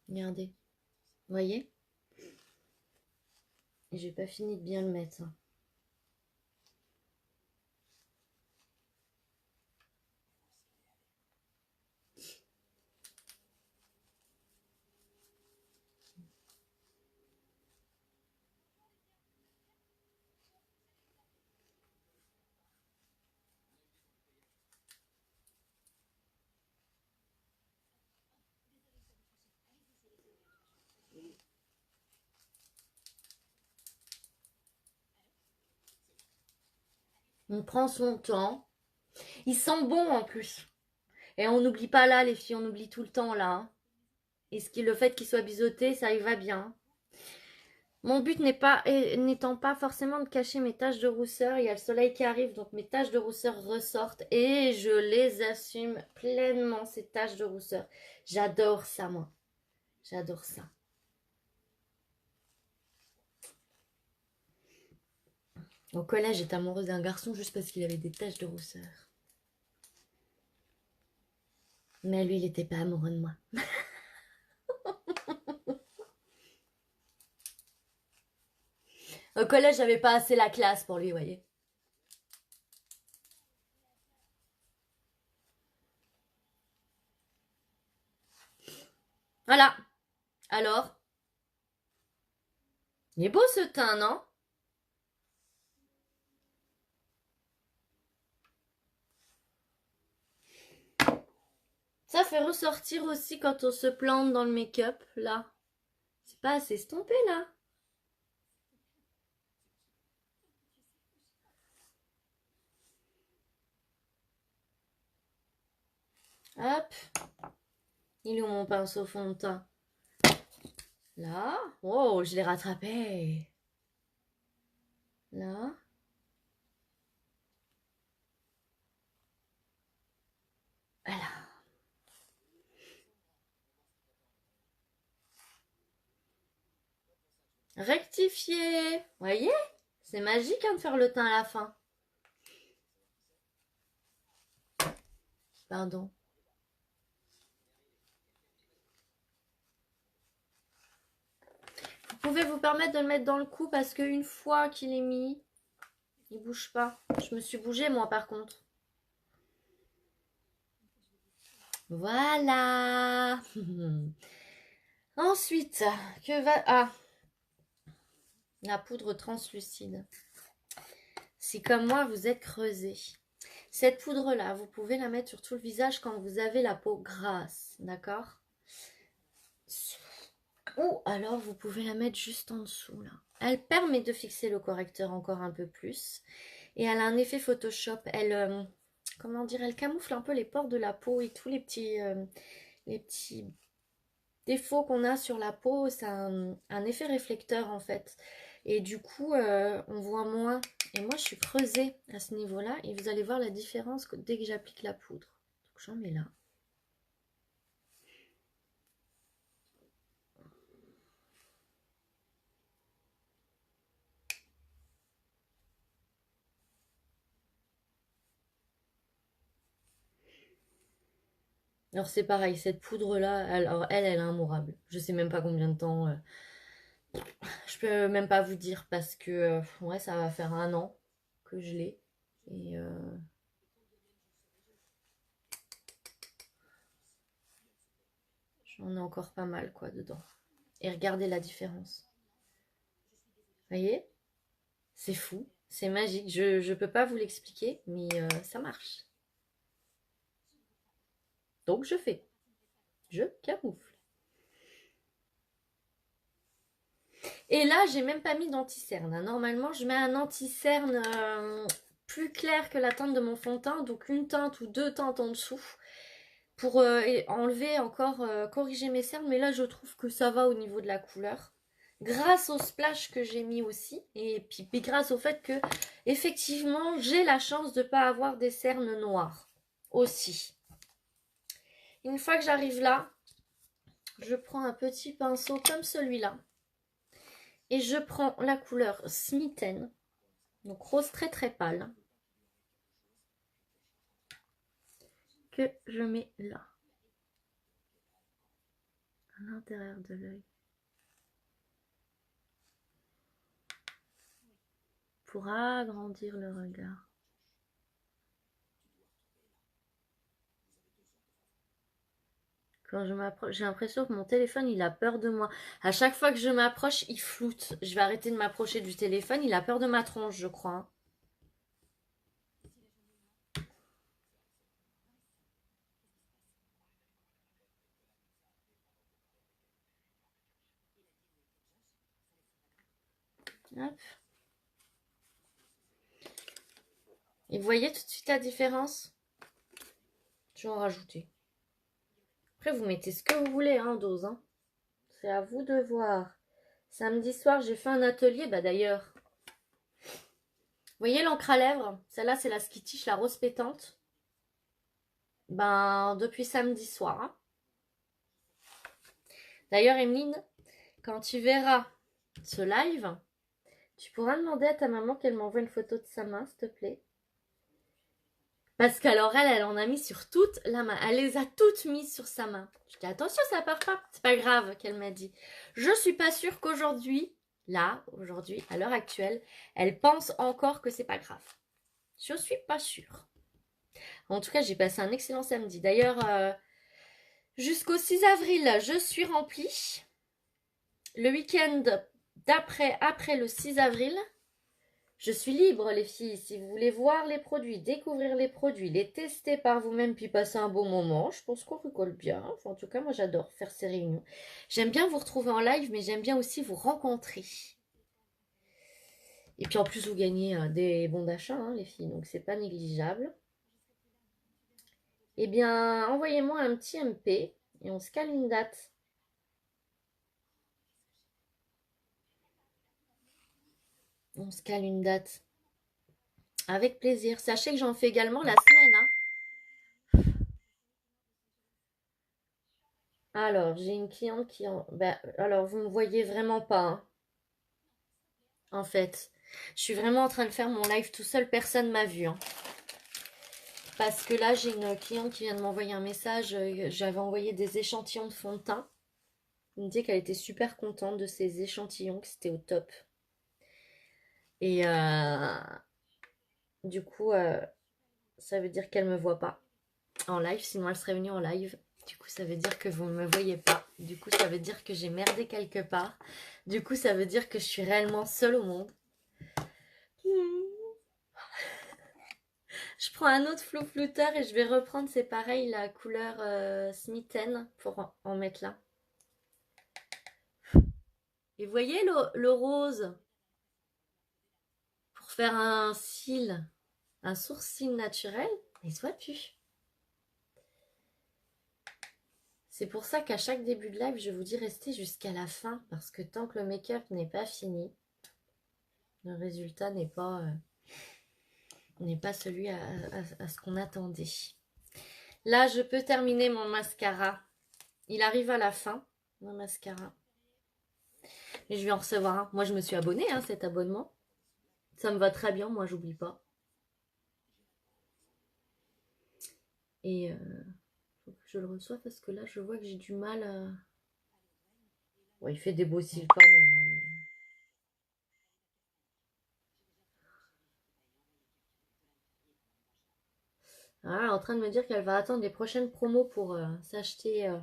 Regardez, vous voyez? Et j'ai pas fini de bien le mettre. On prend son temps. Ils sont bons en plus. Et on n'oublie pas là les filles, on oublie tout le temps là. Hein. Et le fait qu'il soit biseauté, ça y va bien. Mon but n'étant pas forcément de cacher mes taches de rousseur. Il y a le soleil qui arrive, donc mes taches de rousseur ressortent. Et je les assume pleinement, ces taches de rousseur. J'adore ça, moi. J'adore ça. Au collège, j'étais amoureuse d'un garçon juste parce qu'il avait des taches de rousseur. Mais lui, il n'était pas amoureux de moi. Au collège, j'avais pas assez la classe pour lui, vous voyez. Voilà. Alors, il est beau ce teint, non? Ça fait ressortir aussi quand on se plante dans le make-up, là. C'est pas assez estompé, là. Hop. Il est où mon pinceau fond de teint? Là. Oh, je l'ai rattrapé. Là. Rectifier. Voyez? C'est magique hein, de faire le teint à la fin. Pardon. Vous pouvez vous permettre de le mettre dans le cou parce qu'une fois qu'il est mis, il bouge pas. Je me suis bougée moi par contre. Voilà. Ensuite, que va... Ah, la poudre translucide. Si comme moi, vous êtes creusé. Cette poudre-là, vous pouvez la mettre sur tout le visage quand vous avez la peau grasse, d'accord? Ou alors, vous pouvez la mettre juste en dessous, là. Elle permet de fixer le correcteur encore un peu plus. Et elle a un effet Photoshop. Elle, comment dire, elle camoufle un peu les pores de la peau et tous les petits défauts qu'on a sur la peau. C'est un effet réflecteur, en fait. Et du coup, on voit moins. Et moi, je suis creusée à ce niveau-là. Et vous allez voir la différence dès que j'applique la poudre. Donc, j'en mets là. Alors, c'est pareil, cette poudre-là, alors elle est immourable. Je sais même pas combien de temps. Je peux même pas vous dire parce que, ouais, ça va faire 1 an que je l'ai. Et j'en ai encore pas mal, quoi, dedans. Et regardez la différence. Vous voyez? C'est fou, c'est magique. Je peux pas vous l'expliquer, mais ça marche. Donc je fais. Je camoufle. Et là, j'ai même pas mis d'anti-cerne, hein. Normalement, je mets un anti-cerne plus clair que la teinte de mon fond de teint. Donc une teinte ou 2 teintes en dessous. Pour enlever encore, corriger mes cernes. Mais là, je trouve que ça va au niveau de la couleur. Grâce au splash que j'ai mis aussi. Et puis grâce au fait que, effectivement, j'ai la chance de ne pas avoir des cernes noires. Aussi. Une fois que j'arrive là, je prends un petit pinceau comme celui-là. Et je prends la couleur Smitten. Donc rose très très pâle. Que je mets là. À l'intérieur de l'œil. Pour agrandir le regard. Quand je m'approche, j'ai l'impression que mon téléphone, il a peur de moi. À chaque fois que je m'approche, il floute. Je vais arrêter de m'approcher du téléphone. Il a peur de ma tronche, je crois, hein. Hop. Et vous voyez tout de suite la différence? Je vais en rajouter. Après, vous mettez ce que vous voulez en dose, hein. C'est à vous de voir. Samedi soir, j'ai fait un atelier. Bah d'ailleurs, vous voyez l'encre à lèvres? Celle-là, c'est la Skittish, la rose pétante. Ben, depuis samedi soir, hein. D'ailleurs, Emeline, quand tu verras ce live, tu pourras demander à ta maman qu'elle m'envoie une photo de sa main, s'il te plaît. Parce qu'alors elle en a mis sur toute la main. Elle les a toutes mises sur sa main. Je dis attention, ça part pas. C'est pas grave, qu'elle m'a dit. Je suis pas sûre qu'aujourd'hui, aujourd'hui, à l'heure actuelle, elle pense encore que c'est pas grave. Je suis pas sûre. En tout cas, j'ai passé un excellent samedi. D'ailleurs, jusqu'au 6 avril, je suis remplie. Le week-end d'après, après le 6 avril, je suis libre, les filles. Si vous voulez voir les produits, découvrir les produits, les tester par vous-même, puis passer un bon moment, je pense qu'on rigole bien. Enfin, en tout cas, moi, j'adore faire ces réunions. J'aime bien vous retrouver en live, mais j'aime bien aussi vous rencontrer. Et puis, en plus, vous gagnez des bons d'achat, hein, les filles, donc c'est pas négligeable. Eh bien, envoyez-moi un petit MP et on se cale une date. On se cale une date. Avec plaisir. Sachez que j'en fais également la semaine, hein. Alors, j'ai une cliente qui en... Ben, alors, vous ne me voyez vraiment pas, hein. en fait. Je suis vraiment en train de faire mon live tout seul, personne m'a vu. Hein. Parce que là, j'ai une cliente qui vient de m'envoyer un message. J'avais envoyé des échantillons de fond de teint. Elle me dit qu'elle était super contente de ces échantillons, que c'était au top. Et du coup, ça veut dire qu'elle me voit pas en live, sinon elle serait venue en live. Du coup, ça veut dire que vous ne me voyez pas. Du coup, ça veut dire que j'ai merdé quelque part. Du coup, ça veut dire que je suis réellement seule au monde. Je prends un autre flou flouteur et je vais reprendre, c'est pareil, la couleur Smitten pour en mettre là. Et vous voyez le rose pour faire un cil, un sourcil naturel, il se voit plus. C'est pour ça qu'à chaque début de live, je vous dis restez jusqu'à la fin parce que tant que le make-up n'est pas fini, le résultat n'est pas celui à ce qu'on attendait. Là, je peux terminer mon mascara. Il arrive à la fin, mon mascara. Mais je vais en recevoir un. Moi, je me suis abonnée à cet abonnement. Ça me va très bien, moi, j'oublie pas. Et faut que je le reçoive parce que là, je vois que j'ai du mal à... Ouais, il fait des beaux cils quand même. Hein, mais... Ah, elle est en train de me dire qu'elle va attendre les prochaines promos pour s'acheter...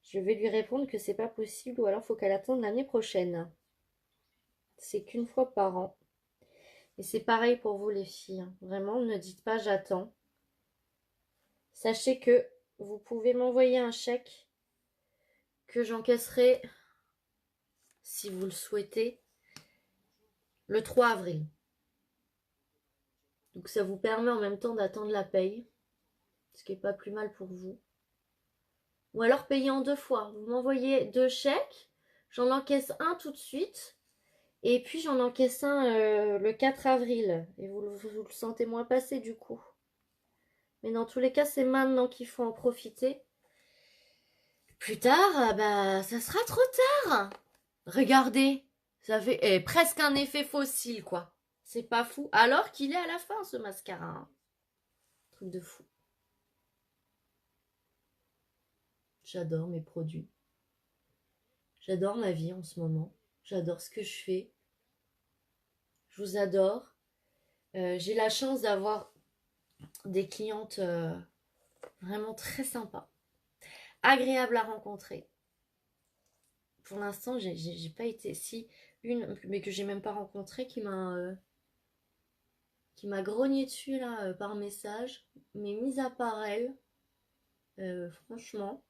Je vais lui répondre que c'est pas possible ou alors faut qu'elle attende l'année prochaine. C'est qu'une fois par an. Et c'est pareil pour vous les filles. Hein. Vraiment, ne dites pas j'attends. Sachez que vous pouvez m'envoyer un chèque que j'encaisserai, si vous le souhaitez, le 3 avril. Donc ça vous permet en même temps d'attendre la paye, ce qui n'est pas plus mal pour vous. Ou alors payer en 2 fois. Vous m'envoyez 2 chèques, j'en encaisse un tout de suite, et puis j'en encaisse un le 4 avril. Et vous le sentez moins passer du coup. Mais dans tous les cas, c'est maintenant qu'il faut en profiter. Plus tard, bah, ça sera trop tard. Regardez, ça fait presque un effet fossile, quoi. C'est pas fou. Alors qu'il est à la fin, ce mascara. Hein. Truc de fou. J'adore mes produits. J'adore ma vie en ce moment. J'adore ce que je fais. Je vous adore. J'ai la chance d'avoir des clientes vraiment très sympas. Agréables à rencontrer. Pour l'instant, j'ai pas été... Si, une, mais que j'ai même pas rencontrée, qui m'a grogné dessus là par message. Mais mis à part elle, franchement,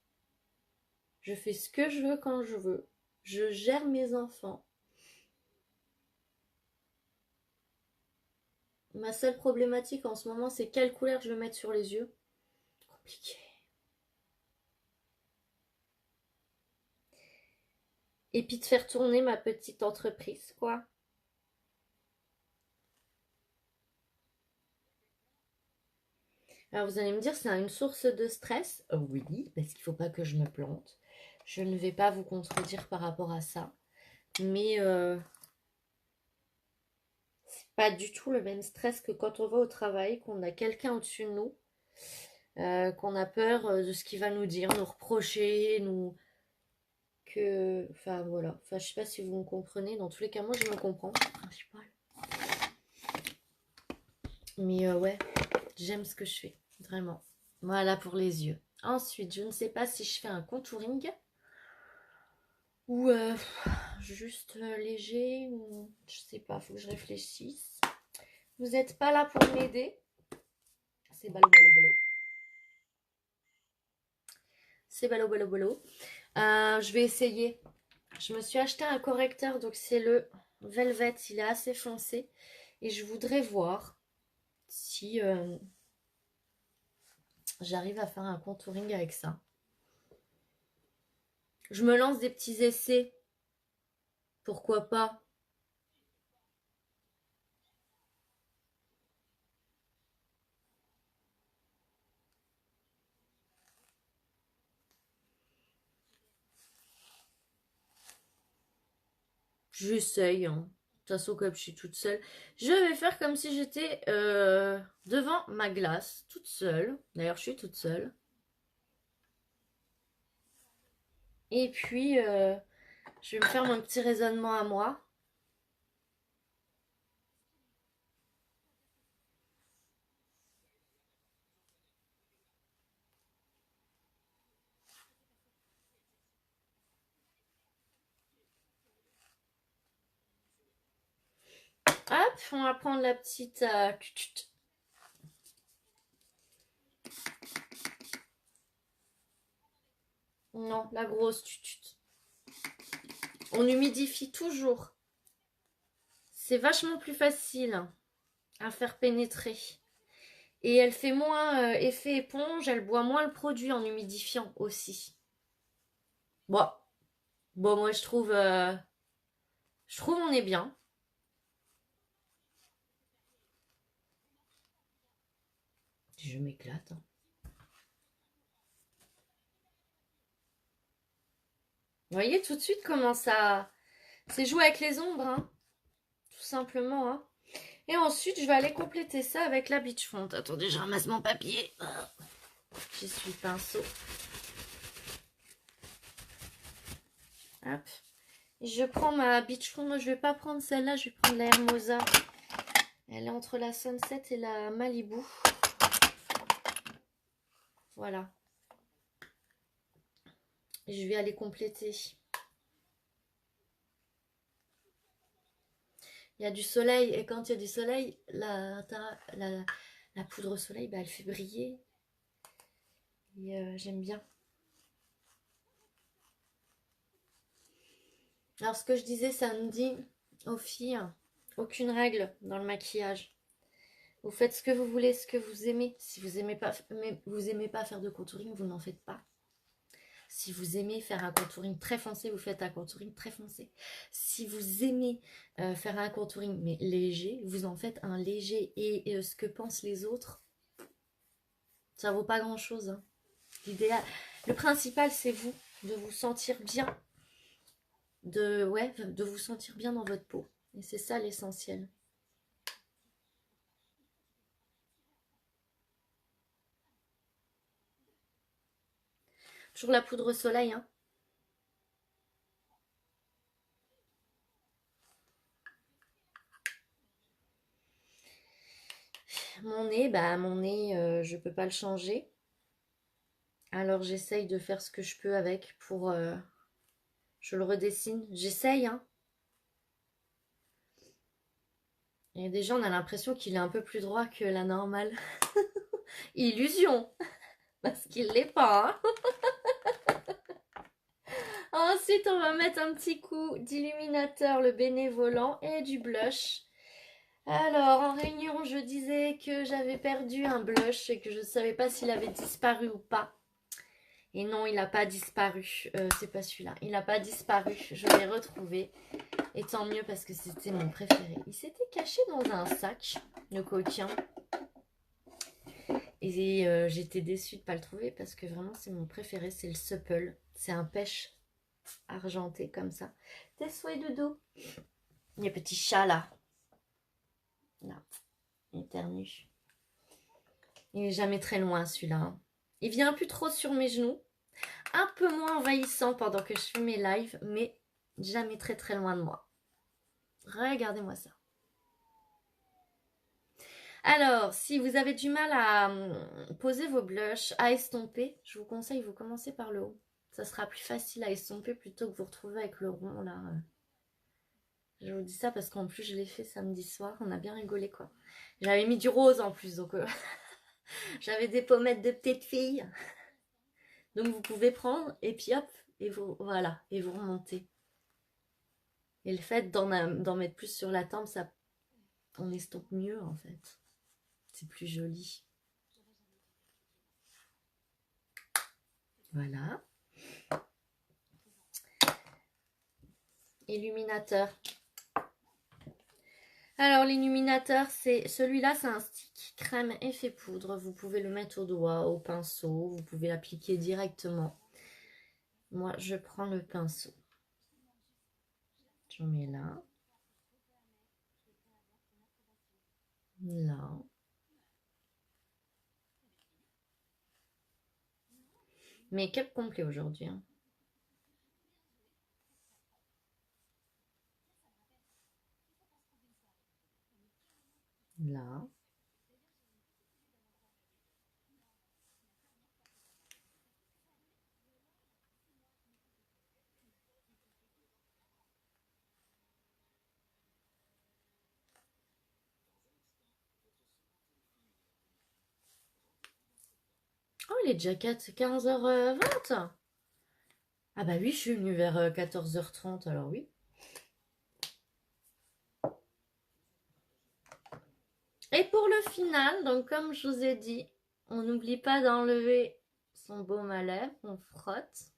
je fais ce que je veux quand je veux. Je gère mes enfants. Ma seule problématique en ce moment, c'est quelle couleur je veux mettre sur les yeux. Compliqué. Et puis de faire tourner ma petite entreprise, quoi. Alors vous allez me dire, c'est une source de stress. Oui, parce qu'il ne faut pas que je me plante. Je ne vais pas vous contredire par rapport à ça. Mais c'est pas du tout le même stress que quand on va au travail, qu'on a quelqu'un au-dessus de nous, qu'on a peur de ce qu'il va nous dire, nous reprocher, nous... que... Enfin voilà. Enfin je sais pas si vous me comprenez. Dans tous les cas, moi je me comprends. Principal. Mais ouais, j'aime ce que je fais. Vraiment. Voilà pour les yeux. Ensuite, je ne sais pas si je fais un contouring ou juste léger ou je sais pas, faut que je réfléchisse. Vous n'êtes pas là pour m'aider. C'est ballot ballot ballot. C'est ballot ballot ballot. Je vais essayer. Je me suis acheté un correcteur, donc c'est le Velvet. Il est assez foncé et je voudrais voir si j'arrive à faire un contouring avec ça. Je me lance des petits essais. Pourquoi pas? J'essaye. Hein. toute façon, comme je suis toute seule, je vais faire comme si j'étais devant ma glace, toute seule. D'ailleurs, je suis toute seule. Et puis, je vais me faire mon petit raisonnement à moi. Hop, on va prendre la petite... non, la grosse. On humidifie toujours. C'est vachement plus facile à faire pénétrer. Et elle fait moins effet éponge, elle boit moins le produit en humidifiant aussi. Bon, moi je trouve on est bien. Je m'éclate, hein. Vous voyez tout de suite comment ça... C'est jouer avec les ombres, hein, tout simplement. Hein. Et ensuite, je vais aller compléter ça avec la beach font. Attendez, je ramasse mon papier. J'y suis pinceau. Hop. Je prends ma beach font. Moi, je vais pas prendre celle-là, je vais prendre la Hermosa. Elle est entre la Sunset et la Malibu. Voilà. Et je vais aller compléter. Il y a du soleil et quand il y a du soleil, la poudre soleil, bah, elle fait briller. Et j'aime bien. Alors ce que je disais samedi aux filles, aucune règle dans le maquillage. Vous faites ce que vous voulez, ce que vous aimez. Si vous aimez pas faire de contouring, vous n'en faites pas. Si vous aimez faire un contouring très foncé, vous faites un contouring très foncé. Si vous aimez faire un contouring mais léger, vous en faites un léger. Et ce que pensent les autres, ça vaut pas grand chose. Hein. L'idéal, le principal, c'est vous, de vous sentir bien, de vous sentir bien dans votre peau. Et c'est ça l'essentiel. Toujours la poudre soleil, hein. Mon nez, je peux pas le changer. Alors j'essaye de faire ce que je peux avec pour... je le redessine. J'essaye, hein. Et déjà, on a l'impression qu'il est un peu plus droit que la normale. Illusion. Parce qu'il l'est pas, hein. Ensuite, on va mettre un petit coup d'illuminateur, le bénévolant, et du blush. Alors, en réunion, je disais que j'avais perdu un blush et que je ne savais pas s'il avait disparu ou pas. Et non, il n'a pas disparu. C'est pas celui-là. Il n'a pas disparu. Je l'ai retrouvé. Et tant mieux parce que c'était mon préféré. Il s'était caché dans un sac de coquin. Et j'étais déçue de ne pas le trouver parce que vraiment, c'est mon préféré. C'est le Supple. C'est un pêche argenté comme ça. Tes souhaits de dos. Les petits chats là. Là. Éternue. Il n'est jamais très loin celui-là. Hein. Il vient plus trop sur mes genoux. Un peu moins envahissant pendant que je fais mes lives, mais jamais très très loin de moi. Regardez-moi ça. Alors, si vous avez du mal à poser vos blushs, à estomper, je vous conseille, vous commencez par le haut. Ça sera plus facile à estomper plutôt que vous retrouver avec le rond là. Je vous dis ça parce qu'en plus je l'ai fait samedi soir, on a bien rigolé quoi. J'avais mis du rose en plus, donc j'avais des pommettes de petite fille. Donc vous pouvez prendre et puis hop, et vous voilà, et vous remontez. Et le fait d'en mettre plus sur la tempe, ça, on estompe mieux en fait. C'est plus joli. Voilà. Illuminateur. Alors l'illuminateur, c'est celui-là, c'est un stick crème effet poudre. Vous pouvez le mettre au doigt, au pinceau, vous pouvez l'appliquer directement. Moi, je prends le pinceau. Je mets là. Là. Make-up complet aujourd'hui. Hein. Là. Oh, il est déjà 15h20. Ah bah oui, je suis venue vers 14h30, alors oui. Et pour le final, donc comme je vous ai dit, on n'oublie pas d'enlever son baume à lèvres, on frotte.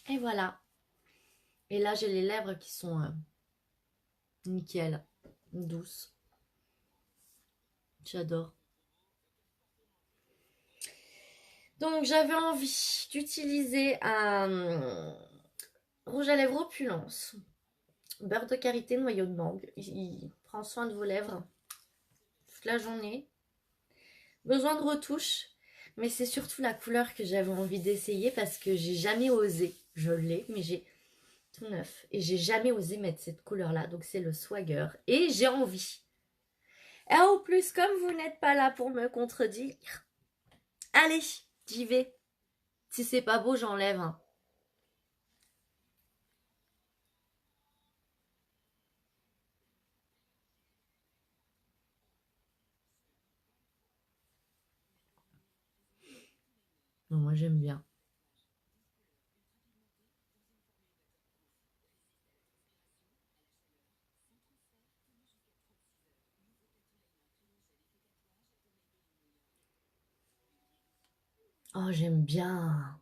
Et voilà. Et là, j'ai les lèvres qui sont nickel, douces. J'adore. Donc, j'avais envie d'utiliser un rouge à lèvres opulence. Beurre de karité, noyau de mangue. Il prend soin de vos lèvres toute la journée. Besoin de retouche, mais c'est surtout la couleur que j'avais envie d'essayer parce que j'ai jamais osé. Je l'ai, mais j'ai tout neuf. Et j'ai jamais osé mettre cette couleur-là. Donc c'est le Swagger. Et j'ai envie. Et en plus, comme vous n'êtes pas là pour me contredire, allez, j'y vais. Si c'est pas beau, j'enlève. Hein. Non, moi j'aime bien. Oh, j'aime bien.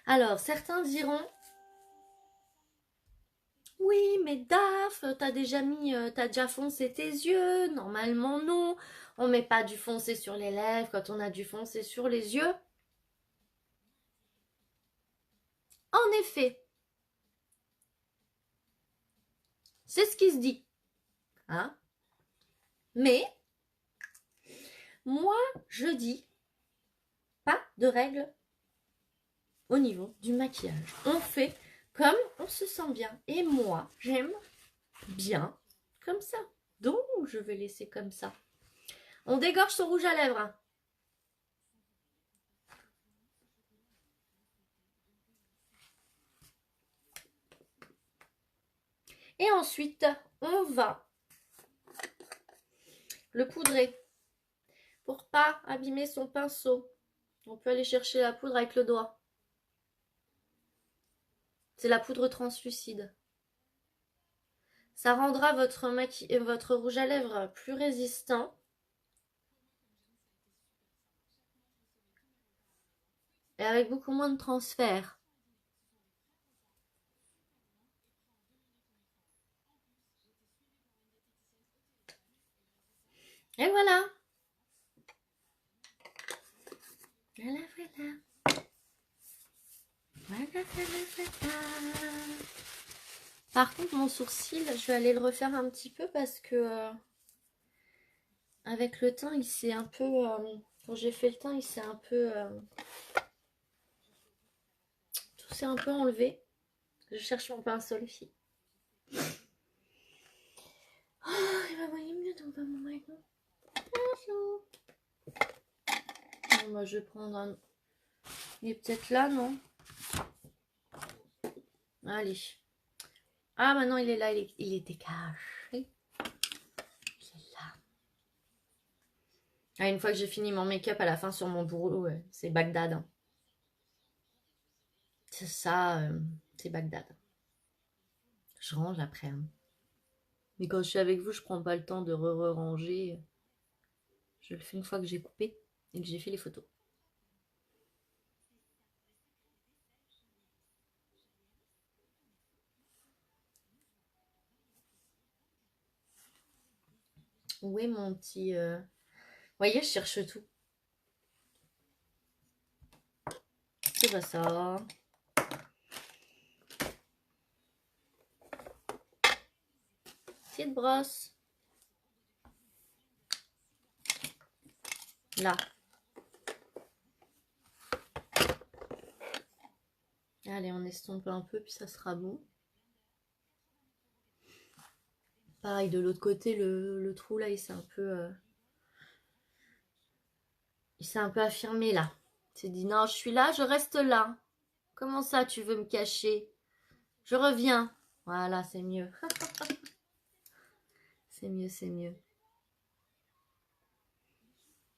Alors, certains diront, oui, mais Daph, t'as déjà foncé tes yeux. Normalement, non. On met pas du foncé sur les lèvres quand on a du foncé sur les yeux. En effet, c'est ce qui se dit. Hein? Mais, moi, je dis, pas de règles au niveau du maquillage. On fait comme on se sent bien. Et moi, j'aime bien comme ça. Donc, je vais laisser comme ça. On dégorge son rouge à lèvres. Hein. Et ensuite, on va le poudrer pour pas abîmer son pinceau. On peut aller chercher la poudre avec le doigt. C'est la poudre translucide. Ça rendra votre rouge à lèvres plus résistant. Et avec beaucoup moins de transfert. Et voilà. Voilà, voilà. Voilà, voilà, voilà. Par contre, mon sourcil, je vais aller le refaire un petit peu parce que avec le teint, il s'est un peu... quand j'ai fait le teint, il s'est un peu... tout s'est un peu enlevé. Je cherche mon pinceau, les filles. Oh, il va voyer mieux dans mon maillot. Bonjour. Bon, moi, je vais prendre un... Il est peut-être là, non? Allez. Ah, maintenant, il est là. Il était caché. Il est là. Ah, une fois que j'ai fini mon make-up à la fin sur mon bourreau, c'est Bagdad. Hein. C'est ça, c'est Bagdad. Je range après. Hein. Mais quand je suis avec vous, je prends pas le temps de ranger. Je le fais une fois que j'ai coupé et que j'ai fait les photos. Où est mon petit... Vous voyez, je cherche tout. C'est pas ça. Petite brosse. Là. Allez, on estompe un peu, puis ça sera bon. Pareil, de l'autre côté, le trou, là, il s'est un peu... il s'est un peu affirmé, là. Il s'est dit, non, je suis là, je reste là. Comment ça, tu veux me cacher? Je reviens. Voilà, c'est mieux. C'est mieux, c'est mieux.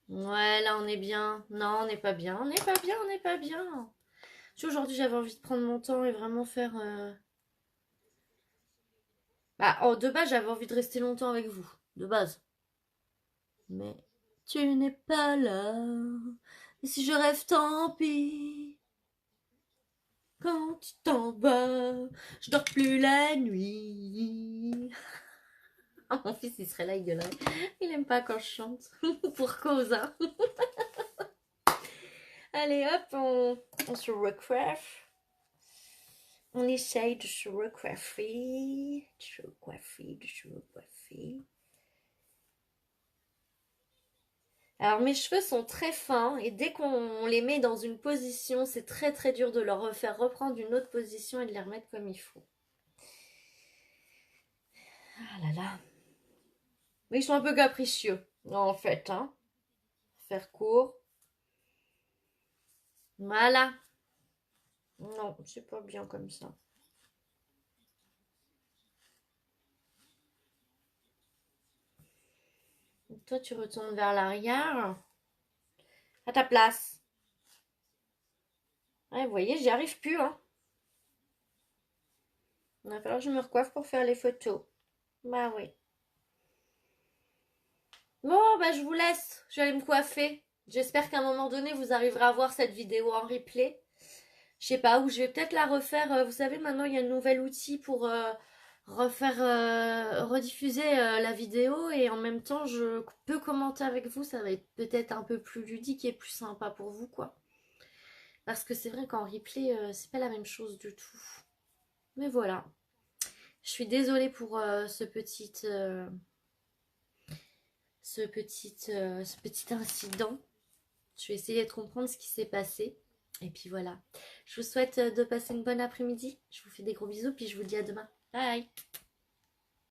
Ouais, là, on est bien. Non, on n'est pas bien. On n'est pas bien, on n'est pas bien. Aujourd'hui, j'avais envie de prendre mon temps et vraiment faire... Bah, oh, de base, j'avais envie de rester longtemps avec vous. De base. Mais tu n'es pas là. Et si je rêve, tant pis. Quand tu t'en vas, je dors plus la nuit. Ah, mon fils, il serait là, il gueulerait. Il aime pas quand je chante. Pour cause, hein. Allez, hop, on se recoiffe. On essaye de se recoiffer. De se recoiffer, de se recoiffer. Alors mes cheveux sont très fins et dès qu'on les met dans une position, c'est très très dur de leur refaire reprendre une autre position et de les remettre comme il faut. Ah là là. Mais ils sont un peu capricieux, en fait, hein. Faire court. Voilà. Non, c'est pas bien comme ça. Donc toi, tu retournes vers l'arrière. À ta place. Ouais, vous voyez, j'y arrive plus, hein. Il va falloir que je me recoiffe pour faire les photos. Bah oui. Bon, bah je vous laisse. Je vais aller me coiffer. J'espère qu'à un moment donné, vous arriverez à voir cette vidéo en replay. Je sais pas, où je vais peut-être la refaire. Vous savez, maintenant, il y a un nouvel outil pour refaire, rediffuser la vidéo. Et en même temps, je peux commenter avec vous. Ça va être peut-être un peu plus ludique et plus sympa pour vous, quoi. Parce que c'est vrai qu'en replay, c'est pas la même chose du tout. Mais voilà. Je suis désolée pour ce petit incident. Je vais essayer de comprendre ce qui s'est passé. Et puis voilà. Je vous souhaite de passer une bonne après-midi. Je vous fais des gros bisous, puis je vous dis à demain. Bye!